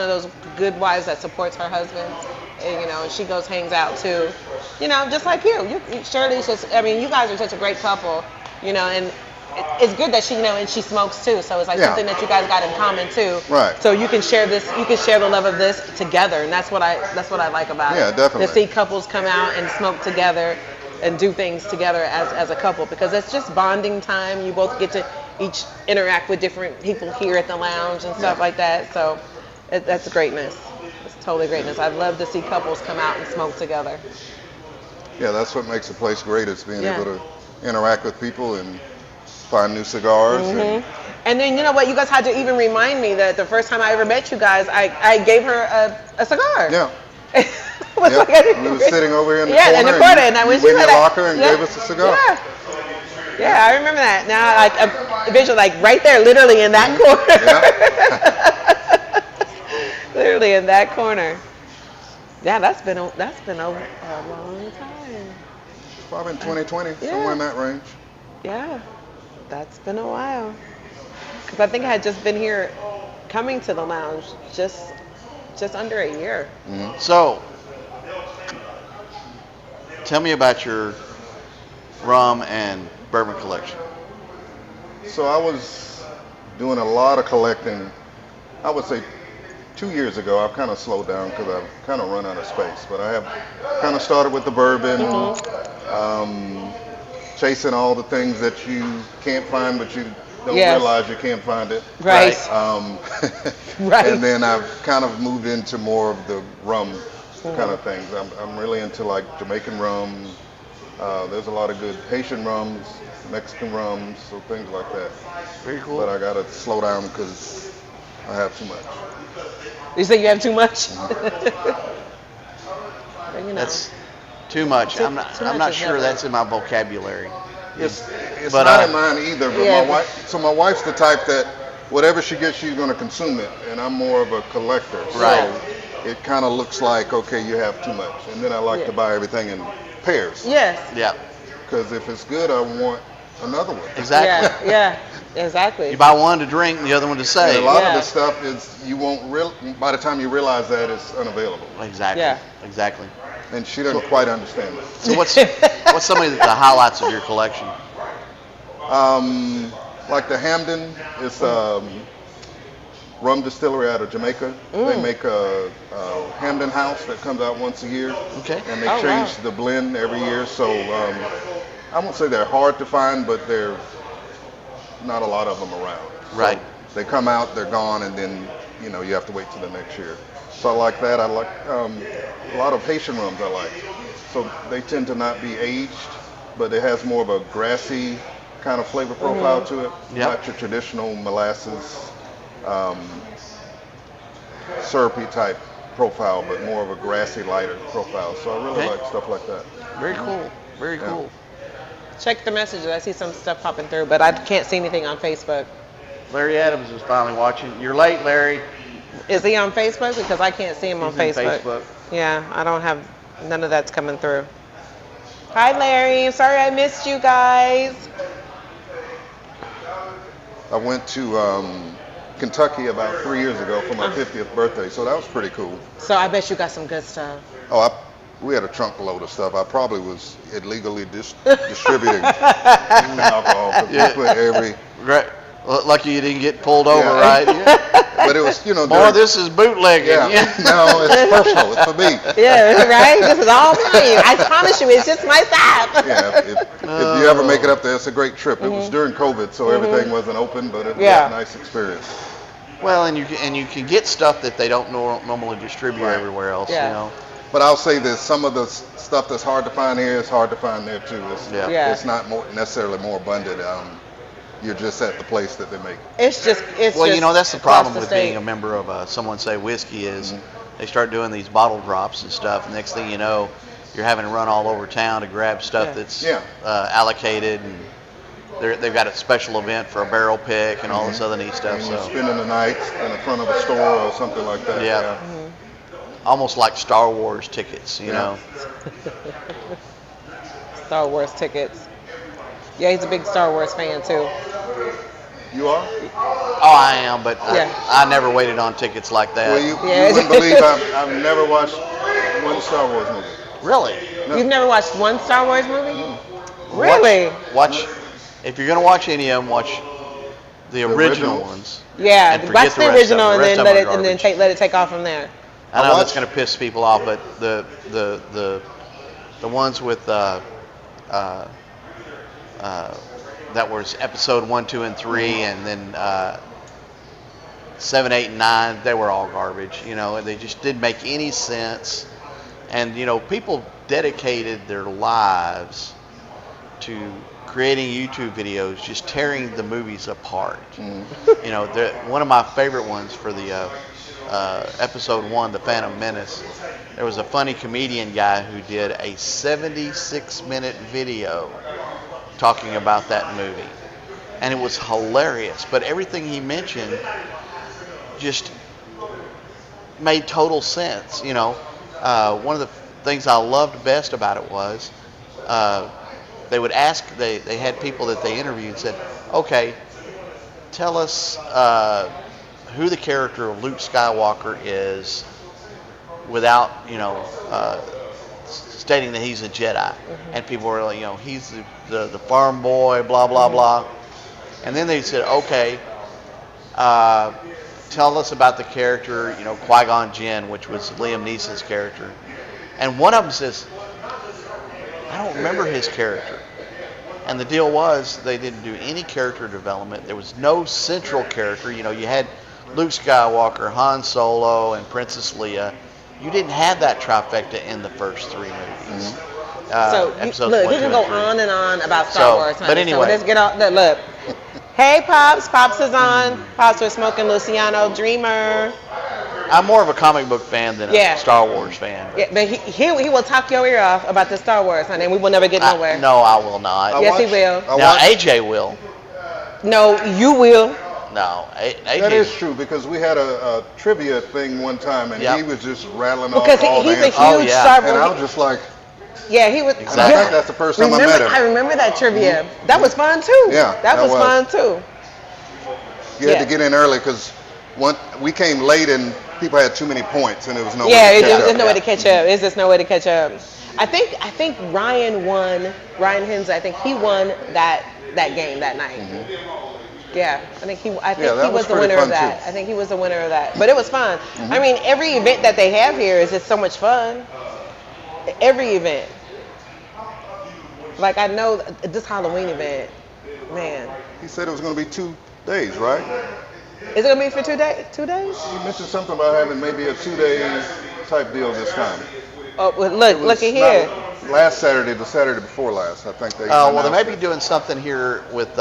those good wives that supports her husband, and she hangs out too. Just like you. Shirley's you guys are such a great couple, and it's good that and she smokes too. So it's like Yeah. something that you guys got in common too. Right. So you can share the love of this together, and that's what I like about it. Yeah, definitely. To see couples come out and smoke together and do things together as a couple, because it's just bonding time. You both get to each interact with different people here at the lounge and stuff like that. So that's greatness. It's totally greatness. I'd love to see couples come out and smoke together. Yeah, that's what makes the place great, is being Yeah. able to interact with people and find new cigars. And then you know what? You guys had to even remind me that the first time I ever met you guys, I gave her a cigar. Yeah. It was Yeah. like I didn't We were re- sitting over here in the yeah, corner. in the corner, and I you went went in to your locker and gave us a cigar. Yeah. Yeah, I remember that. Now, I visual right there, literally in that corner. Literally in that corner. Yeah, that's been a long time. Probably in 2020, Yeah. somewhere in that range. Yeah, that's been a while. Because I think I had just been here, coming to the lounge, just under a year. So, tell me about your rum and bourbon collection. So I was doing a lot of collecting. I would say 2 years ago. I've kind of slowed down because I've kind of run out of space. But I have kind of started with the bourbon, chasing all the things that you can't find, but you don't Yes. realize you can't find it. Right. Right. And then I've kind of moved into more of the rum kind of things. I'm really into like Jamaican rum. There's a lot of good Haitian rums, Mexican rums, so things like that. Very cool. But I gotta slow down because I have too much. You say you have too much? But, That's too much. Too I'm much not is sure never- that's in my vocabulary. It's But, not in mine either. But Yeah. my wife's the type that whatever she gets, she's gonna consume it, and I'm more of a collector. Right. So it kind of looks like, okay, you have too much, and then I like to buy everything in pairs. Yes. Yeah, Because if it's good, I want another one. exactly. Yeah, exactly. You buy one to drink and the other one to And save. a lot Yeah. of the stuff is you won't by the time you realize that, it's unavailable. Exactly. Yeah. Exactly. And she doesn't quite understand it. So what's some of the highlights of your collection? Like the Hamden is rum distillery out of Jamaica. They make a Hamden House that comes out once a year. Okay. And they Oh, change wow. the blend every year. So I won't say they're hard to find, but they're not a lot of them around. So Right. they come out, they're gone, and then you have to wait till the next year. So I like that. I like a lot of Haitian rums. I like. So they tend to not be aged. but it has more of a grassy kind of flavor profile to it. Yep. Not your traditional molasses, um, syrupy type profile, but more of a grassy, lighter profile. So I really Okay. like stuff like that. Very cool. Very Yeah. cool. Check the messages. I see some stuff popping through, but I can't see anything on Facebook. Larry Adams is finally watching. You're late, Larry. Is he on Facebook? Because I can't see him on He's in Facebook. Facebook. Yeah, I don't have, none of that's coming through. Hi, Larry. I'm sorry I missed you guys. I went to Kentucky about 3 years ago for my 50th birthday, so that was pretty cool. So I bet you got some good stuff. Oh, we had a trunk load of stuff. I probably was illegally distributing alcohol because Yeah. we put every. Great. Lucky you didn't get pulled over, Yeah. right? Yeah. But it was, Boy, during- this is bootlegging. Yeah. No, it's personal. It's for me. Yeah, right? This is all mine. I promise you, it's just my stuff. Yeah. If you ever make it up there, it's a great trip. It was during COVID, so everything wasn't open, but it was Yeah. a nice experience. Well, and you can get stuff that they don't normally distribute Right. everywhere else. Yeah. You know. But I'll say this: some of the stuff that's hard to find here is hard to find there too. Yeah. Yeah. It's not necessarily more abundant. You're just at the place that they make it. It's just, Well, just that's the across problem with state. being a member of someone say whiskey is they start doing these bottle drops and stuff. And next thing you know, you're having to run all over town to grab stuff Yeah. that's Yeah. allocated, and they've got a special event for a barrel pick and all this other neat stuff. And you're So spending the night in the front of a store or something like that. Yeah. almost like Star Wars tickets, you Yeah. know. Star Wars tickets. Yeah, he's a big Star Wars fan too. You are? Oh, I am, but Yeah. I never waited on tickets like that. Well, you Yeah. wouldn't believe I've never watched one Star Wars movie. Really? No. You've never watched one Star Wars movie? Really? Watch if you're gonna watch any of them, watch the original originals. ones. Yeah, And forget watch the the rest of original them. and The then rest let of it them are and then garbage. let it take off from there. I know I that's watched- gonna piss people off, but the ones with that was episode 1, 2, and 3, and then 7, 8, and 9, they were all garbage. You know, and they just didn't make any sense. And you know, people dedicated their lives to creating YouTube videos, just tearing the movies apart. You know, one of my favorite ones for the episode 1, The Phantom Menace, there was a funny comedian guy who did a 76-minute video talking about that movie. And it was hilarious, but everything he mentioned just made total sense. You know, one of the things I loved best about it was they would ask, they had people that they interviewed and said, okay, tell us who the character of Luke Skywalker is without, you know, stating that he's a Jedi. And people were like, you know, he's the farm boy, blah, blah, blah. And then they said, okay, tell us about the character, you know, Qui-Gon Jinn, which was Liam Neeson's character. And one of them says, I don't remember his character. And the deal was they didn't do any character development. There was no central character. You know, you had Luke Skywalker, Han Solo, and Princess Leia. You didn't have that trifecta in the first 3 movies. So Episodes look, 1, he 2, can and go 3. on and on about Star Wars. But honey. anyway. So let's get on. Look. Hey, Pops. Pops is on. Pops with Smokin Luciano Dreamer. I'm more of a comic book fan than Yeah. a Star Wars fan. Yeah, but he will talk your ear off about the Star Wars, honey, and we will never get nowhere. No, I will not. Yes, he will. Now, AJ will. No, you will. No, AJ. That is true because we had a trivia thing one time and Yep. he was just rattling Because off all he's the a answers. Oh, huge yeah. Star And I Wars. was just like, Yeah, he was. Exactly. I think that's the first time I met him. I remember that trivia. That was fun too. Yeah, that that was was. fun too. You had Yeah. to get in early because we came late and people had too many points and there was no Yeah, way to catch there's up. no way to catch up. There's just no way to catch up. I think Ryan won. Ryan Hensley. I think he won that game that night. Yeah, I think he that he was was the pretty winner of fun, that. too. I think he was the winner of that. But it was fun. I mean, every event that they have here is just so much fun. Every event. Like I know this Halloween event, man. He said it was going to be 2 days, right? Is it gonna be for 2 days? 2 days? He mentioned something about having maybe a 2-day type deal this time. Oh, well, look at here. last Saturday, the Saturday before last, I think they. Oh, well, they may announced be it. doing something here with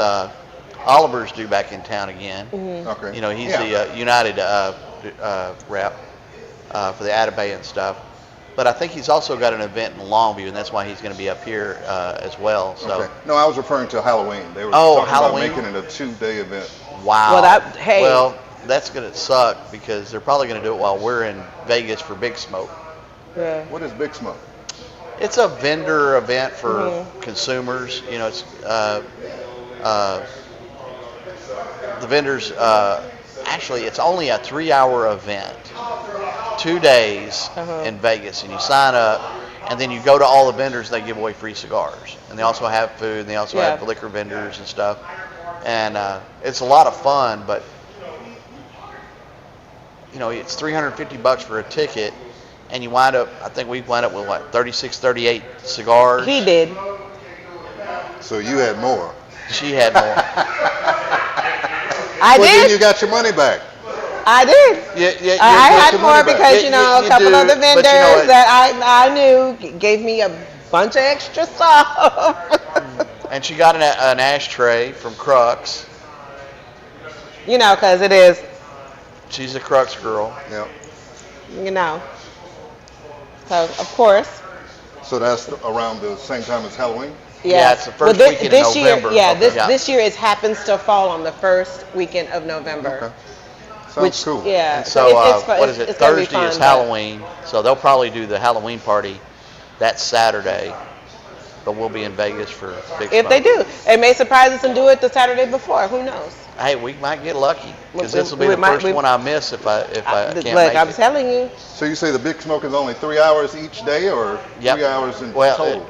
Oliver's due back in town again. Okay. You know, he's Yeah. the United rep for the Atabay and stuff. But I think he's also got an event in Longview, and that's why he's going to be up here as well. So, Okay. No, I was referring to Halloween. They were Oh, talking Halloween? about making it a 2-day event. wow. Well, hey. Well, that's going to suck because they're probably going to do it while we're in Vegas for Big Smoke. Yeah. What is Big Smoke? It's a vendor event for consumers. You know, it's the vendors. Actually, it's only a 3-hour event, 2 days in Vegas, and you sign up, and then you go to all the vendors. They give away free cigars, and they also have food, and they also have liquor vendors and stuff. And it's a lot of fun, but you know, it's $350 for a ticket, and you wind up. I think we wind up with what 36, 38 cigars. He did. So you had more. She had more. I Well, did. then you got your money back. I did. Yeah, I had your more money back. because You- you know you a couple do, of the but you know vendors what? that I knew gave me a bunch of extra stuff. And she got an ashtray from Crux. You know, because it is. She's a Crux girl. Yeah. You know. So of course. So that's around the same time as Halloween. Yeah, it's the first Well, weekend this in year, November. yeah, Okay. this year it happens to fall on the first weekend of November. Okay. Sounds cool. Yeah. And so, it's fun. what is it? It's gonna be Thursday fun, is but- Halloween, so they'll probably do the Halloween party that Saturday. But we'll be in Vegas for Big If they Smoke. do, it may surprise us and do it the Saturday before. Who knows? Hey, we might get lucky because We- this will be we the might- first we- one I miss if I can't Look, make I'm it. telling you. So you say the Big Smoke is only 3 hours each day, or Yep. 3 hours in Well, total?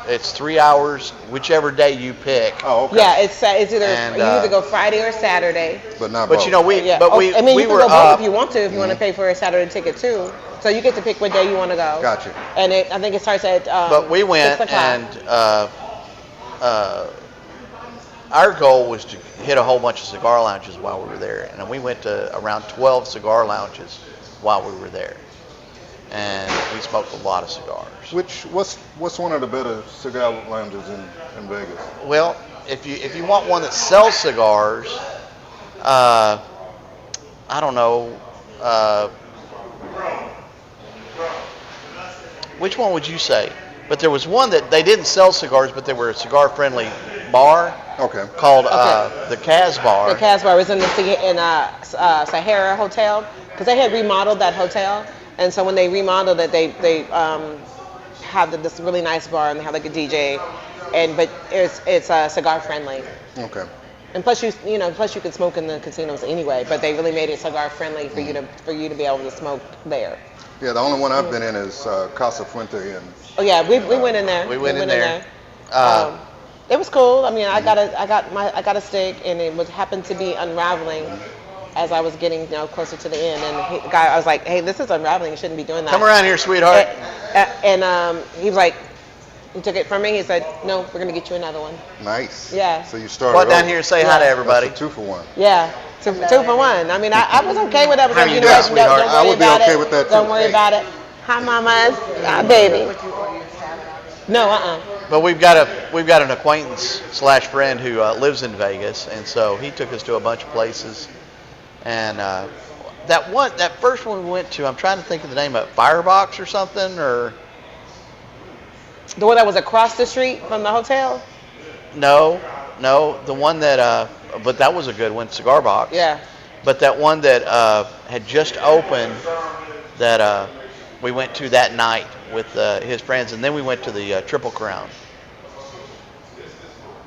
it's 3 hours, whichever day you pick. Oh, okay. Yeah, it's either And, you either go Friday or Saturday. But not But both. you know we, Yeah. but Oh, we, I mean, we you can were go both up. if you want to. If you want to pay for a Saturday ticket too, so you get to pick what day you want to go. Gotcha. And I think it starts at. But we went 6 o'clock. and our goal was to hit a whole bunch of cigar lounges while we were there, and we went to around 12 cigar lounges while we were there, and we smoked a lot of cigars. What's one of the better cigar lounges in Vegas? Well, if you want one that sells cigars, I don't know. Which one would you say? But there was one that they didn't sell cigars, but they were a cigar-friendly bar Okay. called the Kaz Bar. The Casbar was in Sahara Hotel because they had remodeled that hotel, and so when they remodeled it, they have this really nice bar and they have like a DJ, but it's cigar friendly. Okay. And plus you can smoke in the casinos anyway, but they really made it cigar friendly for you to be able to smoke there. Yeah, the only one I've been in is Casa Fuente and Oh yeah, we went in there. We went in there. It was cool. I mean, I got a steak, and it happened to be unraveling as I was getting closer to the end. And the guy, I was like, "Hey, this is unraveling. You shouldn't be doing that." Come around here, sweetheart. And he was like, he took it from me. He said, "No, we're gonna get you another one." nice. Yeah. So you started Walk down over. here and say hi to everybody. That's a 2-for-1. Yeah, two for one. I mean, I was okay with that. How you doing, what, sweetheart? Don't I worry would be about okay it. with that, Don't too. worry Hey. about it. Hi, mamas. Hi, baby. No, But we've got an acquaintance / friend who lives in Vegas, and so he took us to a bunch of places. And that first one we went to, I'm trying to think of the name of it, Firebox or something, or The one that was across the street from the hotel? no, the one that but that was a good one, Cigar Box. Yeah. But that one that had just opened that we went to that night with his friends, and then we went to the Triple Crown.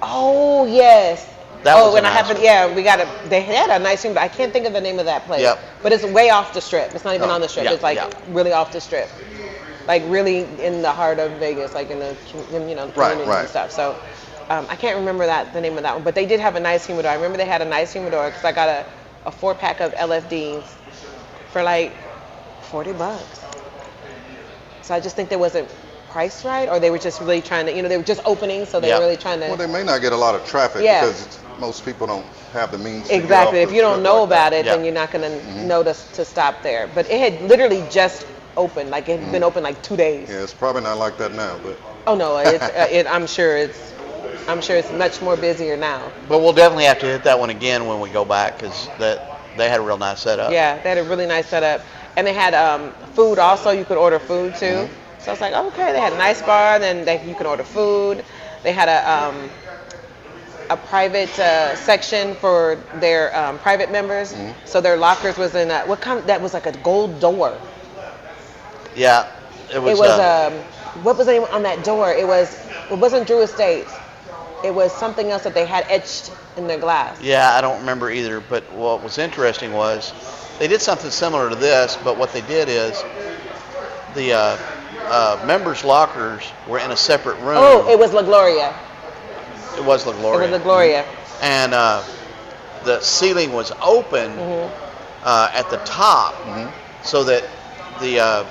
Oh, yes. That was a and I nice happened, one. yeah, they had a nice thing, but I can't think of the name of that place. Yep. But it's way off the strip. It's not even Oh, on the strip. yeah, It's like yeah. really off the strip. Like really in the heart of Vegas, like in the community right. and stuff. So I can't remember the name of that one, but they did have a nice humidor. I remember they had a nice humidor because I got a 4-pack of LFDs for like $40. So I just think there wasn't priced right, or they were just really trying to, they were just opening, so they Yeah. were really trying to. Well, they may not get a lot of traffic Yeah. because most people don't have the means to get Exactly. off If the you don't strip know like that. about it, Yeah. then you're not going to notice to stop there. But it had literally just open. Like it had been open like 2 days. Yeah, it's probably not like that now, but Oh no, I'm sure it's much more busier now. But we'll definitely have to hit that one again when we go back because they had a real nice setup. Yeah, they had a really nice setup, and they had food also. You could order food too. So I was like, okay, they had a nice bar. Then you could order food. They had a private section for their private members. So their lockers was in that was like a gold door. Yeah, it was. What was the name on that door? It wasn't Drew Estates. It was something else that they had etched in their glass. Yeah, I don't remember either. But what was interesting was they did something similar to this, but what they did is the members' lockers were in a separate room. Oh, it was La Gloria. It was La Gloria. It was La Gloria. And the ceiling was open at the top, so that the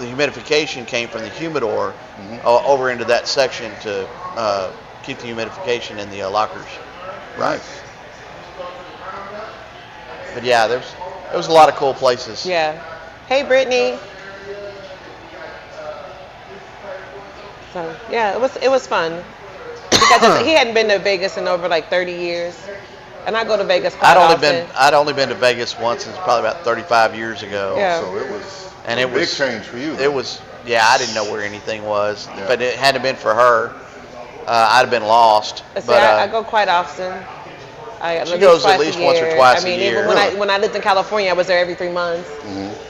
humidification came from the humidor over into that section to keep the humidification in the lockers. right. But yeah, there was a lot of cool places. Yeah. Hey, Brittany. So yeah, it was fun. He hadn't been to Vegas in over like 30 years, and I go to Vegas quite often. I'd only been to Vegas once. It's probably about 35 years ago. Yeah. So it was And a it big was change for you. It was, yeah. I didn't know where anything was. Yeah. If it hadn't been for her, I'd have been lost. See, But I go quite often. She goes at least once or twice a year. Even when I lived in California, I was there every 3 months.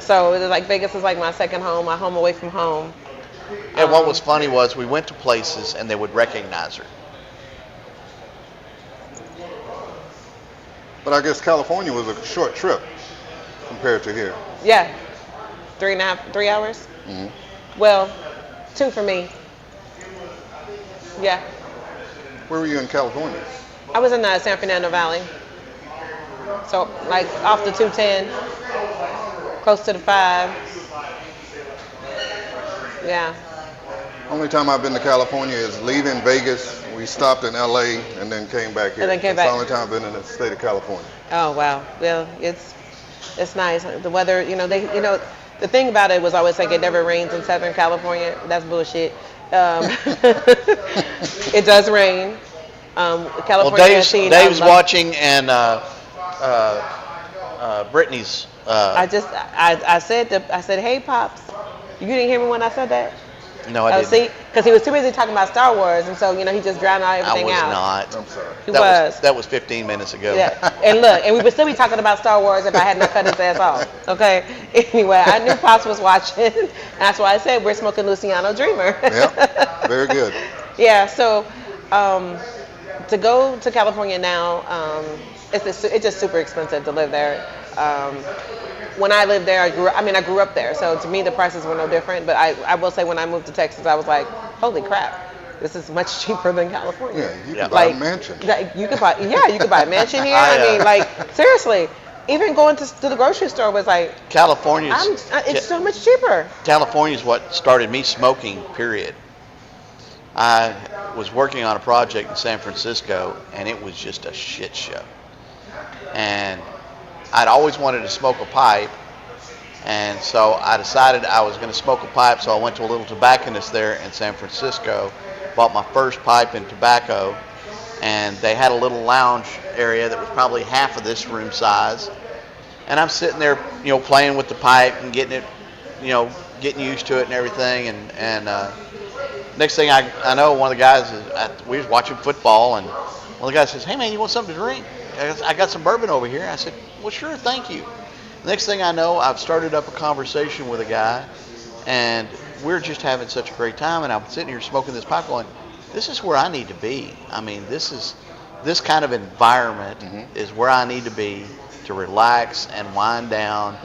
So it was like Vegas was like my second home, my home away from home. And what was funny was we went to places and they would recognize her. But I guess California was a short trip compared to here. Yeah, 3 hours. Well, 2 for me. Yeah, Where were you in California? I was in San Fernando Valley. So like off the 210, close to the 5. Yeah. Only time I've been to California is leaving Vegas. We stopped in LA and then came back here. And then came That's back. the only time I've been in the state of California. Oh wow. Well, it's nice. The weather, the thing about it was always like it never rains in Southern California. That's bullshit. It does rain. California. Well, Dave's watching and Brittany's. I said, hey pops. You didn't hear me when I said that? No, I didn't. See, because he was too busy talking about Star Wars, and so he just drowned out everything I was out. not. I'm sorry. He was. That was 15 minutes ago. Yeah, and look, and we would still be talking about Star Wars if I had not cut his ass off. Okay. Anyway, I knew Pops was watching, and that's why I said we're smoking Luciano Dreamer. Yep, very good. Yeah. So, to go to California now, it's just super expensive to live there. When I lived there, I grew up there, so to me the prices were no different. But I will say when I moved to Texas, I was like, holy crap, this is much cheaper than California. Yeah, you can buy a mansion. You could buy a mansion here. I mean, like seriously, even going to the grocery store was like it's so much cheaper. California's what started me smoking, period. I was working on a project in San Francisco, and it was just a shit show. And I'd always wanted to smoke a pipe, and so I decided I was going to smoke a pipe, so I went to a little tobacconist there in San Francisco, bought my first pipe and tobacco, and they had a little lounge area that was probably half of this room size, and I'm sitting there, playing with the pipe and getting it, getting used to it and everything, and next thing I know, one of the guys, we was watching football, and one of the guys says, hey man, you want something to drink? I got some bourbon over here. I said, well, sure, thank you. Next thing I know, I've started up a conversation with a guy, and we're just having such a great time, and I'm sitting here smoking this pipe going, this is where I need to be. I mean, this kind of environment is where I need to be to relax and wind down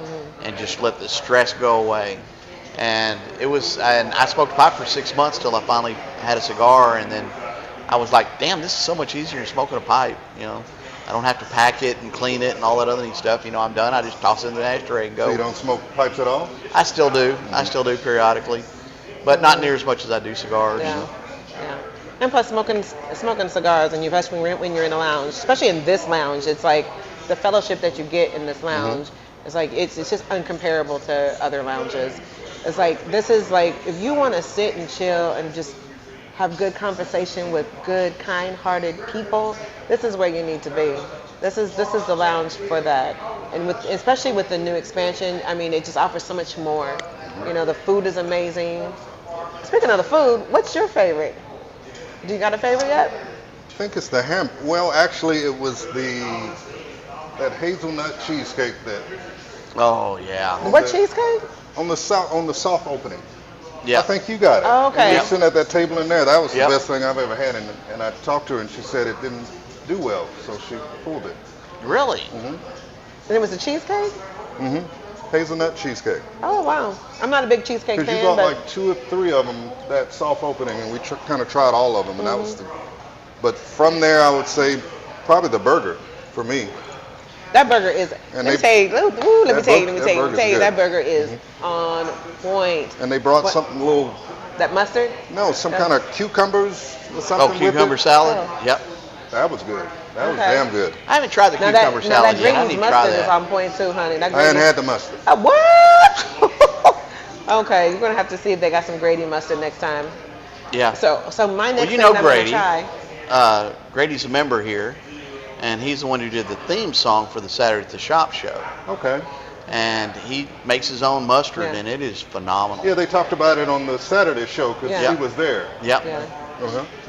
and just let the stress go away. And I smoked pipe for 6 months till I finally had a cigar, and then I was like, damn, this is so much easier than smoking a pipe, I don't have to pack it and clean it and all that other neat stuff. I'm done. I just toss it in the ashtray and go. So you don't smoke pipes at all? I still do. I still do periodically, but not near as much as I do cigars. Yeah. And plus, smoking cigars, and especially when you're in a lounge, especially in this lounge, it's like the fellowship that you get in this lounge. It's like it's just uncomparable to other lounges. It's like, this is like, if you want to sit and chill and just have good conversation with good, kind-hearted people, this is where you need to be. This is the lounge for that. And especially with the new expansion, I mean, it just offers so much more. You know, the food is amazing. Speaking of the food, what's your favorite? Do you got a favorite yet? I think it's the ham. Well, actually, it was that hazelnut cheesecake that Oh yeah. What cheesecake? on the soft opening. Yeah. I think you got it. Oh, okay. You were sitting at that table in there. That was Yep. the best thing I've ever had. And I talked to her, and she said it didn't do well, so she pulled it. Really? And it was a cheesecake? Hazelnut cheesecake. Oh, wow. I'm not a big cheesecake Because you fan, bought but like 2 or 3 of them, that soft opening, and we kind of tried all of them, and that was But from there, I would say probably the burger for me. that burger is, And let me they- tell you, that burger's good. that burger is on point. And they brought What? something little, That mustard? some kind of cucumbers or something Oh, cucumber with it. salad. Oh. Yep. That was good. That was Okay. damn good. I haven't tried the Now cucumber that salad yet. I Grady's need to try mustard is that. on point too, honey. That I hadn't Grady's- had the mustard. What? Okay, you're gonna have to see if they got some Grady mustard next time. Yeah. So my next you thing know that Grady. I'm gonna try. Grady's a member here, and he's the one who did the theme song for the Saturday at the Shop show. Okay. And he makes his own mustard, Yeah. and it is phenomenal. Yeah, they talked about it on the Saturday show because Yeah. she was there. Yep. Yeah.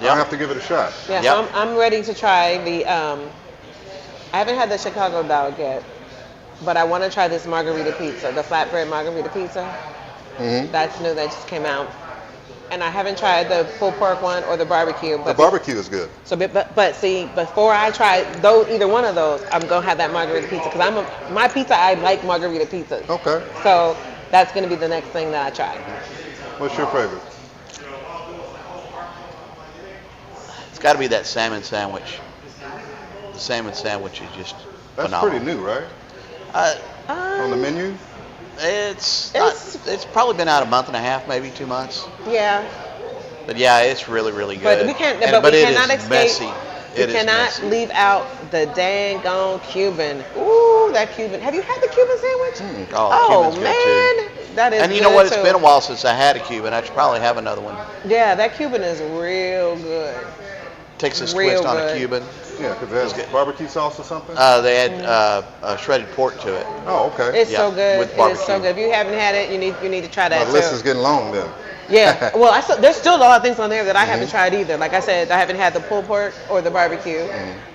I'll have to give it a shot. Yeah, Yep. so I'm ready to try the. I haven't had the Chicago dog yet, but I want to try this margarita pizza, the flatbread margarita pizza. That's new, that just came out, and I haven't tried the pulled pork one or the barbecue. The But barbecue is good. so, but see, before I try either one of those, I'm gonna have that margarita pizza because my pizza. I like margarita pizza. Okay. So that's gonna be the next thing that I try. What's your favorite? It's got to be that salmon sandwich. The salmon sandwich is just That's phenomenal. pretty new, right? On the menu? It's It's- probably been out a month and a half, maybe 2 months. Yeah. But yeah, it's really, really good. But we can't. And- but we it cannot is escape. messy. We It is cannot messy. leave out the dang gone Cuban. Ooh, that Cuban. Have you had the Cuban sandwich? Oh, Cuban's man, good too. that is. And you know good what? It's too. been a while since I had a Cuban. I should probably have another one. Yeah, that Cuban is real good. Texas Real twist on a good. Cuban. Yeah, because it has good. barbecue sauce or something? They had shredded pork to it. Oh, okay. It's Yeah, so good. with It is so barbecue. good. If you haven't had it, you need to try My that list too. is getting long then. Yeah. Well, there's still a lot of things on there that I haven't tried either. Like I said, I haven't had the pulled pork or the barbecue.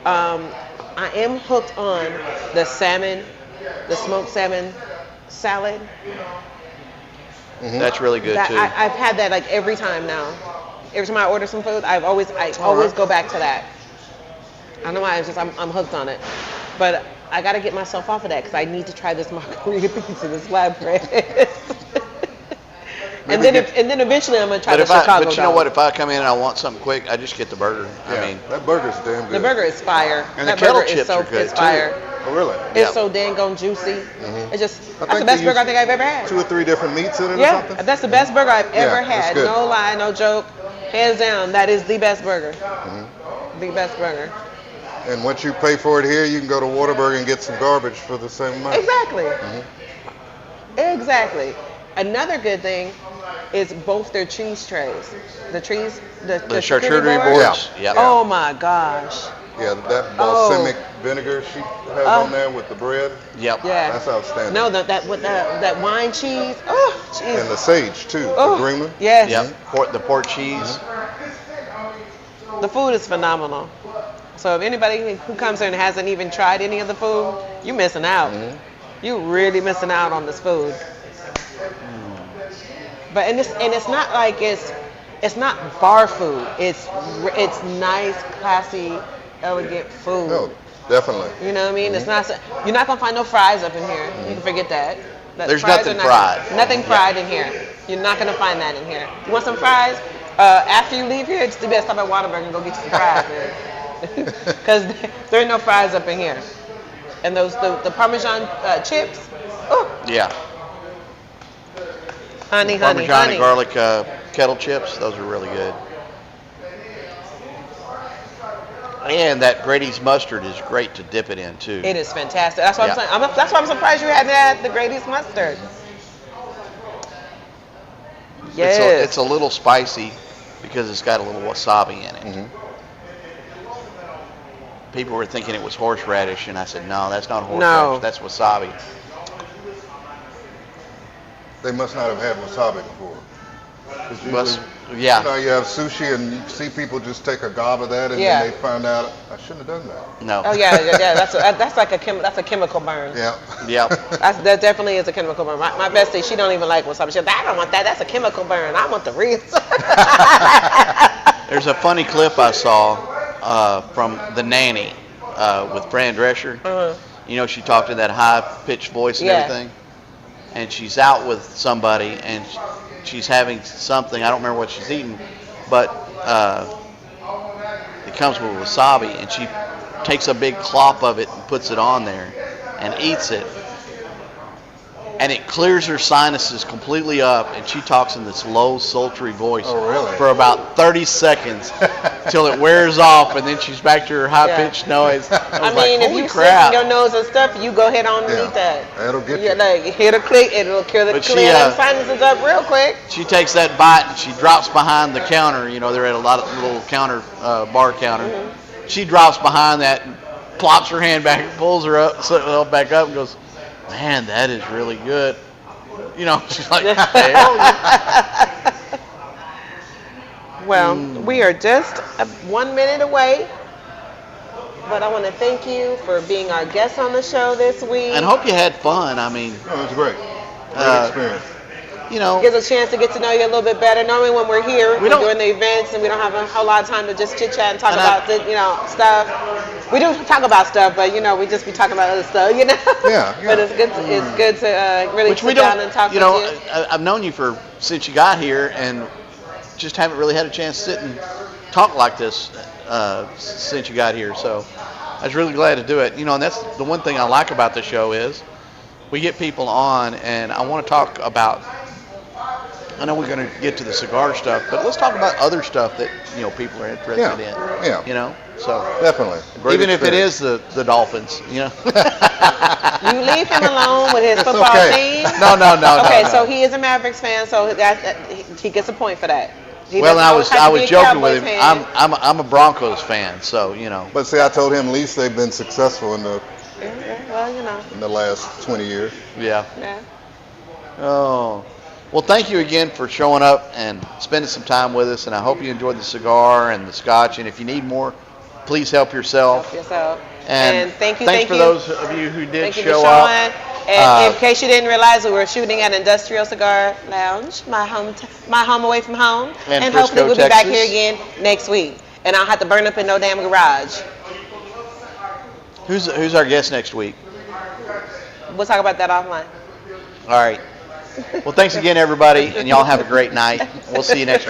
I am hooked on the salmon, the smoked salmon salad. That's really good That, too. I've had that like every time now. Every time I order some food, I always go back to that. I don't know why. It's just I'm hooked on it. But I got to get myself off of that because I need to try this margarita pizza, this flatbread. and then eventually I'm gonna try the Chicago. But you know dog. what? If I come in and I want something quick, I just get the burger. Yeah, I mean, that burger's damn good. The burger is fire. And that the kettle burger chips is so are good, it's too. fire. Oh, really? Yeah. It's so dang gone juicy. It's just I that's think the best they burger I use think I've ever had. 2 or 3 different meats in it or Yeah, something? that's the best burger I've ever Yeah, it's had. good. No lie, no joke. Hands down, that is the best burger. The best burger. And once you pay for it here, you can go to Whataburger and get some garbage for the same amount. Exactly. Exactly. Another good thing is both their cheese trays. The charcuterie board. boards. Yeah. Yep. Oh my gosh. Yeah, that Oh. balsamic vinegar she has on there with the bread, Yep. Yeah. that's outstanding. No, that wine cheese. Oh, jeez. And the sage too, Oh, the green one. yes. Yep. The pork cheese. The food is phenomenal. So if anybody who comes here and hasn't even tried any of the food, you're missing out. You're really missing out on this food. But it's not like it's not bar food. It's nice, classy, elegant food. No, definitely. You know what I mean? It's not. You're not gonna find no fries up in here. You can forget that. There's fries nothing are fried. Nothing fried in here. You're not gonna find that in here. You want some fries? After you leave here, just the best stop at Whataburger and go get you some fries, man. Because there ain't no fries up in here. And those the Parmesan chips. Oh, Yeah. honey, Parmesan honey. and garlic kettle chips. Those are really good. And that Grady's mustard is great to dip it in too. It is fantastic. That's why Yeah. I'm saying. That's why I'm surprised you hadn't had the Grady's mustard. Yes. It's a little spicy because it's got a little wasabi in it. Mhm. People were thinking it was horseradish, and I said, no, that's not horseradish. No. That's wasabi. They must not have had wasabi before. 'Cause usually, Must- yeah. You know, you have sushi and you see people just take a gob of that and Yeah. then they find out, I shouldn't have done that. No. Oh yeah. That's like that's a chemical burn. Yeah. Yep. That definitely is a chemical burn. My bestie, she don't even like wasabi. She's like, I don't want that. That's a chemical burn. I want the real. There's a funny clip I saw from The Nanny with Fran Drescher. Uh-huh. You know, she talked in that high-pitched voice and Yeah. everything. And she's out with somebody, and she's having something. I don't remember what she's eating, but it comes with wasabi, and she takes a big clop of it and puts it on there and eats it. And it clears her sinuses completely up, and she talks in this low, sultry voice Oh, really? for about 30 seconds till it wears off, and then she's back to her high-pitched noise. I was I like, mean, if holy you crap. sit in your nose and stuff, you go ahead on and Yeah. eat that. That'll get Yeah, you. like it'll clear But she, them sinuses up real quick. She takes that bite and she drops behind the counter. You know, they're at a lot of little counter, bar counter. Mm-hmm. She drops behind that and plops her hand back and pulls her up, back up and goes, man, that is really good. You know, she's like, hell. Well, we are just 1 minute away. But I want to thank you for being our guest on the show this week. And hope you had fun. I mean, Oh, it was great. Great Uh, experience. you know, Gives us a chance to get to know you a little bit better. Normally when we're here, We we're don't- doing the events and we don't have a whole lot of time to just chit chat and talk And about the, stuff. We do talk about stuff, but we just be talking about other stuff, Yeah, But yeah. it's good to really which sit we down don't, and talk you know, with you. I've known you since you got here and just haven't really had a chance to sit and talk like this since you got here. So I was really glad to do it. You know, and that's the one thing I like about the show is we get people on and I want to talk about, I know we're going to get to the cigar stuff, but let's talk about other stuff that, people are interested in. Yeah. So Definitely. Great even if it experience. is the Dolphins, You leave him alone with his It's football okay. team. No. Okay, no. so he is a Mavericks fan, so he gets a point for that. He Well, doesn't always have I to be was a joking Cowboys with him. fan. I'm a Broncos fan, so But see, I told him at least they've been successful in the Yeah, well, in the last 20 years. yeah. Yeah. Oh, well, thank you again for showing up and spending some time with us, and I hope you enjoyed the cigar and the scotch. And if you need more, please help yourself. Help yourself. And thank you. Thanks for those of you who did Thank you for show showing. up. And in case you didn't realize, we were shooting at Industrial Cigar Lounge, my home away from home. And And Frisco, hopefully we'll be back Texas. here again next week. And I'll have to burn up in no damn garage. Who's our guest next week? We'll talk about that offline. All right. Well, thanks again, everybody, and y'all have a great night. We'll see you next week.